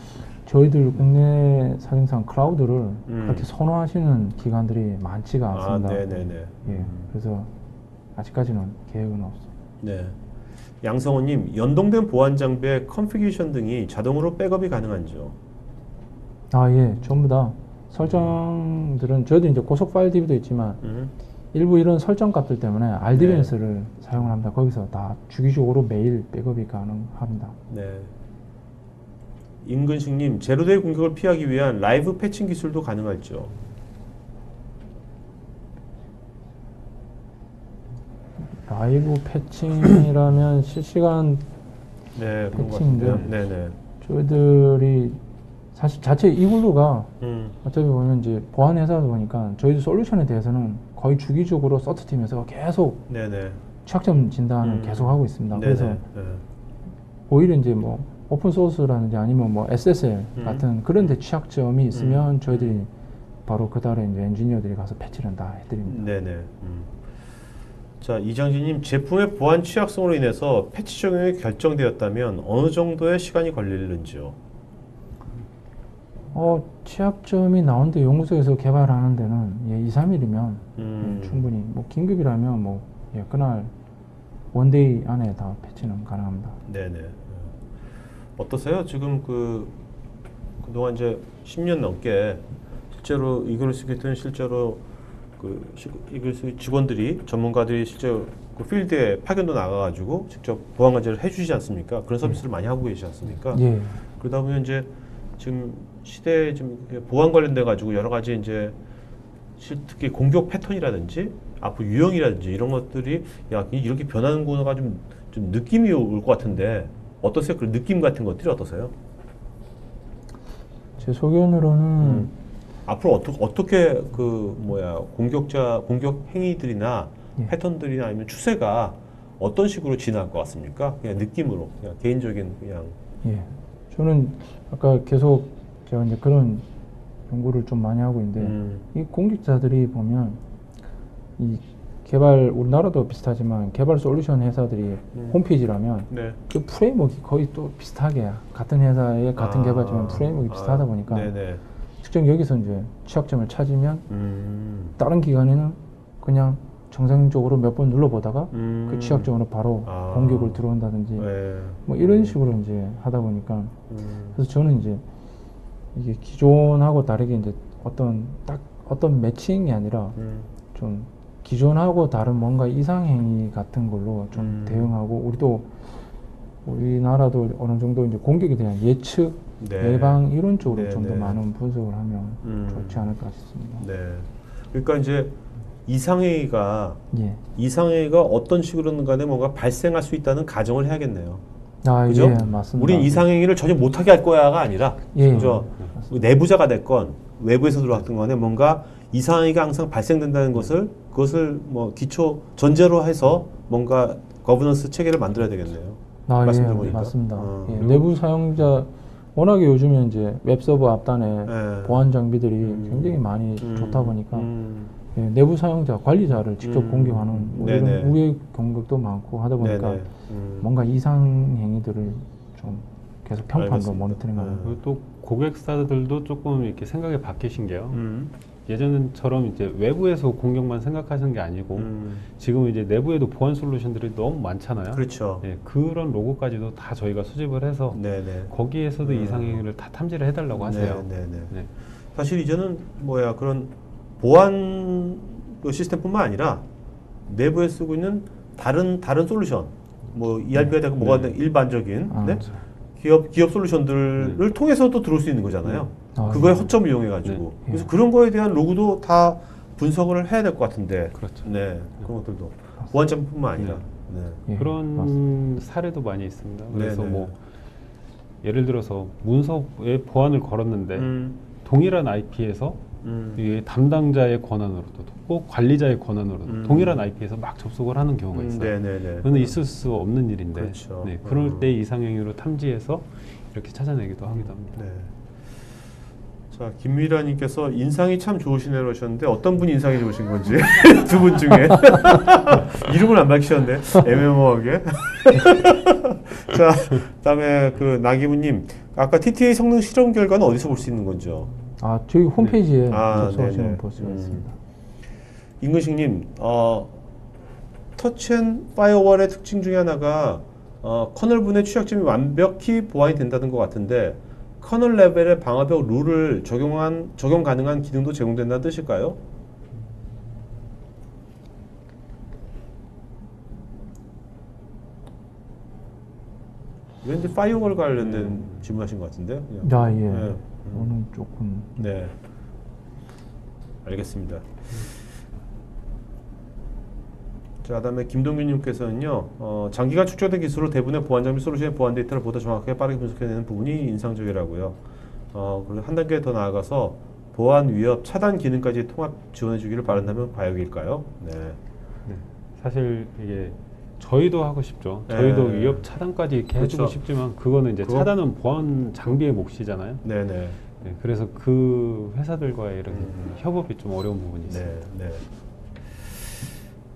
저희들 국내 사정상 클라우드를 그렇게 선호하시는 기관들이 많지가 않습니다. 네네네. 예, 그래서 아직까지는 계획은 없습니다. 네. 양성호님, 연동된 보안 장비의 컨피규레이션 등이 자동으로 백업이 가능한지요? 예, 전부 다 설정들은 저희도 이제 고속 파일 DB도 있지만 일부 이런 설정 값들 때문에 RDBMS를 사용을 합니다. 거기서 다 주기적으로 매일 백업이 가능합니다. 네. 임근식님, 제로데이 공격을 피하기 위한 라이브 패칭 기술도 가능할죠? 라이브 패칭이라면 실시간 네, 그런 것 패칭인데 같은데요. 네네. 저희들이 사실 자체 이글루가 음. 어차피 보면 이제 보안 회사다 보니까 저희도 솔루션에 대해서는 거의 주기적으로 서트팀에서 계속 네네. 취약점 진단을 계속 하고 있습니다. 네네. 그래서 네. 오히려 이제 뭐 오픈 소스라든지 아니면 뭐 SSL 같은 그런 데 취약점이 있으면 저희들이 바로 그 달에 이제 엔지니어들이 가서 패치를 다 해드립니다. 네네. 자, 이장진님, 제품의 보안 취약성으로 인해서 패치 적용이 결정되었다면 어느 정도의 시간이 걸리는지요? 취약점이 나오는데 연구소에서 개발하는 데는 2, 3일이면 충분히 뭐 긴급이라면 그날 원데이 안에 다 패치는 가능합니다. 네네. 어떠세요? 지금 그동안 이제 10년 넘게 실제로 이글스게이트는 실제로 이글스 직원들이 전문가들이 실제로 그 필드에 파견도 나가가지고 직접 보안 관리를 해주지 않습니까? 그런 서비스를 많이 하고 계시지 않습니까? 예. 그러다 보면 이제 지금 시대에 지금 보안 관련돼 가지고 여러 가지 이제 특히 공격 패턴이라든지 앞으로 유형이라든지 이런 것들이 야 이렇게 변하는구나가 좀 느낌이 올 것 같은데 어떠세요? 그 느낌 같은 것들이 어떠세요? 제 소견으로는 앞으로 어떻게 공격 행위들이나 예. 패턴들이나 아니면 추세가 어떤 식으로 진화할 것 같습니까? 그냥 느낌으로, 그냥 개인적인 그냥. 예. 저는 아까 계속 제가 이제 그런 연구를 좀 많이 하고 있는데 이 공격자들이 보면 이 우리나라도 비슷하지만 개발 솔루션 회사들이 홈페이지라면 네. 그 프레임워크가 거의 또 비슷하게 같은 회사의 같은 개발자면 프레임워크가 비슷하다 보니까 네네. 특정 여기서 이제 취약점을 찾으면 다른 기관에는 그냥 정상적으로 몇 번 눌러보다가 그 취약점으로 바로 공격을 들어온다든지 네. 뭐 이런 식으로 이제 하다 보니까 그래서 저는 이제 이게 기존하고 다르게 이제 어떤 매칭이 아니라 좀 기존하고 다른 뭔가 이상행위 같은 걸로 좀 대응하고 우리나라도 어느 정도 이제 공격에 대한 예측, 네. 예방 이런 쪽으로 네, 좀 더 네. 많은 분석을 하면 좋지 않을까 싶습니다. 네. 그러니까 이제 이상행위가 어떤 식으로든 간에 뭔가 발생할 수 있다는 가정을 해야겠네요. 그죠? 예, 맞습니다. 우린 이상행위를 전혀 못하게 할 거야가 아니라, 예, 그죠? 내부자가 됐건 외부에서 들어왔던 간에 뭔가 이상행위가 항상 발생된다는 그것을 뭐 기초 전제로 해서 뭔가 거버넌스 체계를 만들어야 되겠네요. 말씀 들어보니까. 맞습니다. 예, 내부 사용자 워낙에 요즘에 이제 웹서버 앞단에 보안 장비들이 굉장히 많이 좋다 보니까 예, 내부 사용자, 관리자를 직접 공격하는 뭐 이런 우회 공격도 많고 하다 보니까 뭔가 이상 행위들을 좀 계속 평판도 모니터링하는. 그리고 또 고객사들도 조금 이렇게 생각이 바뀌신 게요. 예전처럼 이제 외부에서 공격만 생각하시는 게 아니고 지금은 이제 내부에도 보안 솔루션들이 너무 많잖아요. 그렇죠. 예, 그런 로고까지도 다 저희가 수집을 해서 거기에서도 이상행위를 다 탐지를 해달라고 하세요. 네. 사실 이제는 그런 보안 시스템뿐만 아니라 내부에 쓰고 있는 다른 솔루션, 뭐 ERP가 되고 뭐가 되고 일반적인 기업 솔루션들을 통해서도 들어올 수 있는 거잖아요. 그거의 허점을 이용해가지고. 그래서 그런 거에 대한 로그도 다 분석을 해야 될 것 같은데. 그렇죠. 네, 그런 것들도 보안장비뿐만 아니라. 그런 맞습니다. 사례도 많이 있습니다. 그래서 뭐 예를 들어서 문서에 보안을 걸었는데 동일한 IP에서 이게 담당자의 권한으로도 꼭 관리자의 권한으로도 동일한 IP에서 막 접속을 하는 경우가 있어요. 그건 있을 수 없는 일인데 그렇죠. 그럴 때 이상행위로 탐지해서 이렇게 찾아내기도 하기도 합니다. 네. 자, 김미라님께서 인상이 참 좋으시네요 하셨는데 어떤 분이 인상이 좋으신 건지 두 분 중에 이름을 안 밝히셨는데 애매모호하게. 자, 그다음에 그 나기부님 아까 TTA 성능 실험 결과는 어디서 볼 수 있는 건지요? 저희 홈페이지에 접속하시면 볼 수가 있습니다. 임근식님, 터치앤 파이어월의 특징 중에 하나가 커널분의 취약점이 완벽히 보완이 된다는 것 같은데 커널 레벨의 방화벽 룰을 적용 가능한 기능도 제공된다는 뜻일까요? 이건 이제 파이어월 관련된 질문하신 것 같은데요? 예. 오늘 조금. 네. 알겠습니다. 자, 그다음에 김동균님께서는요, 장기간 축적된 기술로 대부분의 보안 장비 솔루션의 보안 데이터를 보다 정확하게 빠르게 분석해내는 부분이 인상적이라고요. 그리고 한 단계 더 나아가서 보안 위협 차단 기능까지 통합 지원해주기를 바란다면 과욕일까요? 네. 사실 이게 저희도 하고 싶죠. 저희도 위협 차단까지 이렇게 해주고 싶지만 그거는 이제 차단은 보안 장비의 몫이잖아요. 네네. 네, 그래서 그 회사들과의 이런 협업이 좀 어려운 부분이 있어요. 네.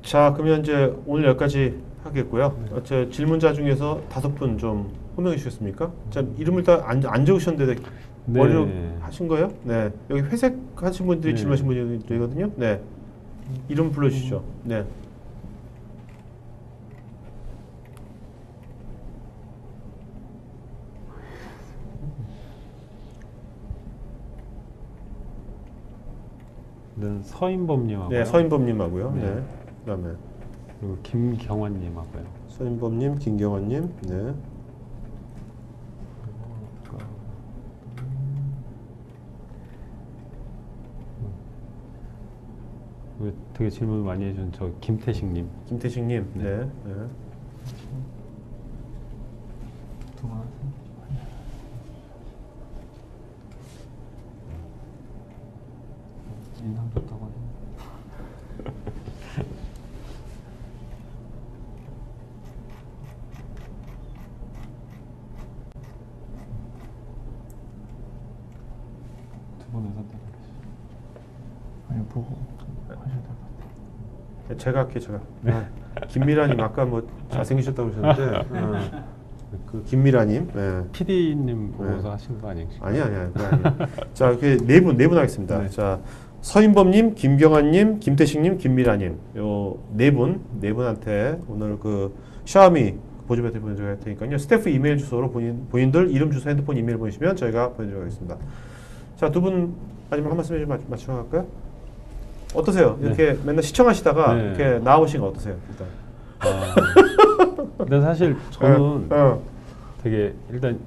자, 그러면 이제 오늘 여기까지 하겠고요. 제 질문자 중에서 5분 좀 호명해 주시겠습니까? 자, 이름을 다 안 적으셨는데 머리로 하신 거예요? 네. 여기 회색 하신 분들이 질문하신 분들이거든요. 네. 이름 불러주시죠. 네. 서인범님하고 네, 서인범님하고요. 네. 네. 그다음에 그리고 김경환님하고요. 서인범님, 김경환님, 네. 되게 질문 많이 해준 저 김태식님. 김태식님, 네. 네. 네. 인상 좋다고 하네. 두번 의사다. 아니 보고 하셔도 될 것 같아요. 제가 할게요, 제가. 네. 김미라님 아까 뭐 잘생기셨다고 그러셨는데, 그 김미라님, 네. PD님 보고서 하신 거 아니에요? 아니야. 자, 이렇게 네 분 하겠습니다. 네. 자, 서인범님, 김경환님, 김태식님, 김미라님, 요 네 분한테 오늘 그 샤오미 보조 배터리 보내드릴 테니까요. 스태프 이메일 주소로 본인들 이름, 주소, 핸드폰, 이메일 보내시면 저희가 보내드리겠습니다. 자, 두 분 마지막 한 말씀 해주시면 마치고 갈까요? 어떠세요? 이렇게 맨날 시청하시다가 네. 이렇게 나오신 거 어떠세요? 일단. 근데 사실 저는 네. 되게 일단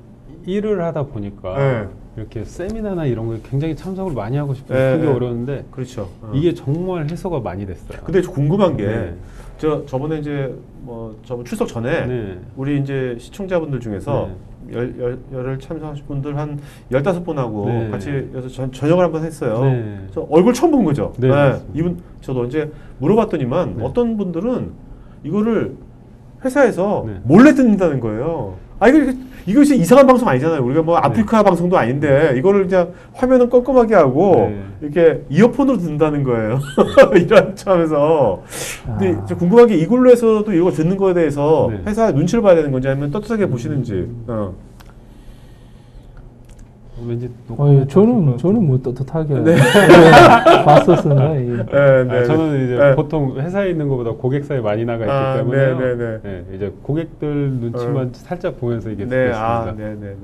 일을 하다 보니까 네. 이렇게 세미나나 이런 거 굉장히 참석을 많이 하고 싶어요. 네, 그게 네. 어려운데 그렇죠. 이게 정말 해소가 많이 됐어요. 근데 좀 궁금한 게 네. 저번에 이제 뭐 저번 출석 전에 네. 우리 이제 시청자분들 중에서 열을 참석하신 분들 한 15분하고 네. 같이 여기서 저녁을 한번 했어요. 네. 저 얼굴 처음 본 거죠. 네, 맞습니다. 이분 저도 언제 물어봤더니만 네. 어떤 분들은 이거를 회사에서 네. 몰래 듣는다는 거예요. 이거 진짜 이상한 방송 아니잖아요. 우리가 뭐 아프리카 방송도 아닌데 이거를 그냥 화면은 껌껌하게 하고 네. 이렇게 이어폰으로 듣는다는 거예요. 이런 참에서. 근데 아. 저 궁금한 게 이걸로 해서도 이거 듣는 거에 대해서 네. 회사 눈치를 봐야 되는 건지 아니면 떳떳하게 보시는지. 왠지 저는 뭐 떳떳하게 네. 봤었으나 네. 저는 이제 네. 보통 회사에 있는 것보다 고객사에 많이 나가 있기 아, 때문에 네. 이제 고객들 눈치만 살짝 보면서 이게 네, 듣겠습니다. 네.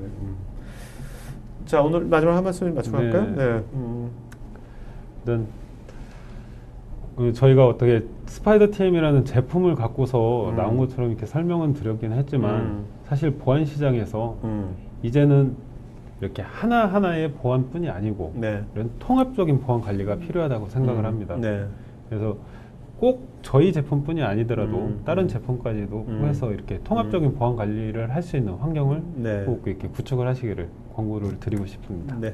자, 오늘 마지막 한 말씀 마치고 네. 할까요? 네. 일단 저희가 어떻게 스파이더 TM이라는 제품을 갖고서 나온 것처럼 이렇게 설명은 드렸긴 했지만 사실 보안 시장에서 이제는 이렇게 하나하나의 보안뿐이 아니고 네. 이런 통합적인 보안 관리가 필요하다고 생각을 합니다. 네. 그래서 꼭 저희 제품뿐이 아니더라도 다른 제품까지도 해서 이렇게 통합적인 보안 관리를 할 수 있는 환경을 네. 꼭 이렇게 구축을 하시기를 권고를 드리고 싶습니다. 네.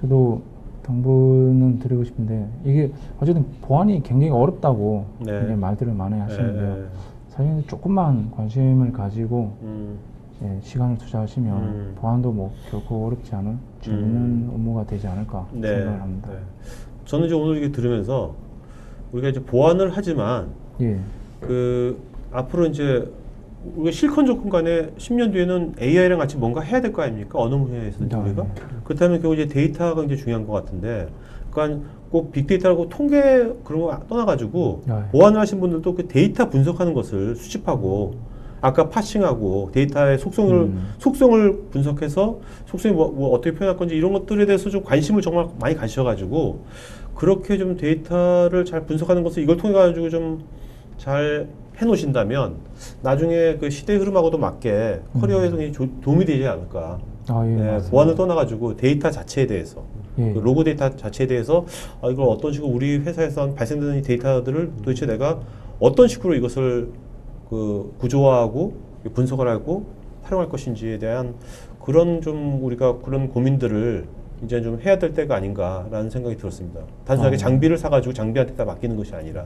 저도 당부는 드리고 싶은데 이게 어쨌든 보안이 굉장히 어렵다고 네. 굉장히 말들을 많이 하시는데요. 네. 사실 조금만 관심을 가지고 시간을 투자하시면 보안도 뭐 결코 어렵지 않은 재밌는 업무가 되지 않을까 생각을 합니다. 네. 저는 이제 오늘 이게 들으면서 우리가 이제 보안을 하지만 예. 그 앞으로 이제 우리가 실컷 좋건 간에 10년 뒤에는 AI랑 같이 뭔가 해야 될 거 아닙니까? 어느 분야에서든지 우리가. 그렇다면 결국 이제 데이터가 이제 중요한 것 같은데, 그러니까 꼭 빅데이터라고 통계 그런 거 떠나가지고 보안을 하신 분들도 그 데이터 분석하는 것을 수집하고 아까 파싱하고 데이터의 속성을 분석해서 속성이 뭐 어떻게 표현할 건지 이런 것들에 대해서 좀 관심을 정말 많이 가셔가지고 그렇게 좀 데이터를 잘 분석하는 것을 이걸 통해 가지고 좀 잘 해놓으신다면 나중에 그 시대의 흐름하고도 맞게 커리어에 도움이 되지 않을까. 보안을 떠나가지고 데이터 자체에 대해서 그 로그 데이터 자체에 대해서 이걸 어떤 식으로 우리 회사에서 발생되는 이 데이터들을 도대체 내가 어떤 식으로 이것을 그 구조화하고 분석을 하고 활용할 것인지에 대한 그런 좀 우리가 그런 고민들을 이제 좀 해야 될 때가 아닌가라는 생각이 들었습니다. 단순하게 장비를 사가지고 장비한테 다 맡기는 것이 아니라.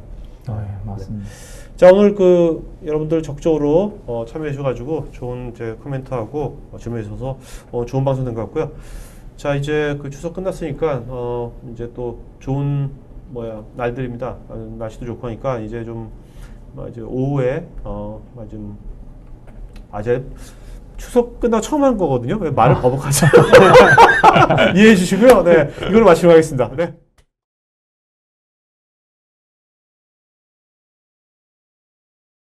맞습니다. 자, 오늘 그 여러분들 적극적으로 참여해 주셔가지고 좋은 제 코멘트하고 질문해 주셔서 좋은 방송 된 것 같고요. 자, 이제 그 추석 끝났으니까 이제 또 좋은 날들입니다. 날씨도 좋고 하니까 이제 좀 이제 오후에 좀 이제 추석 끝나고 처음 한 거거든요. 말을 버벅하죠. 이해해 주시고요. 네, 이걸로 마치도록 하겠습니다. 네.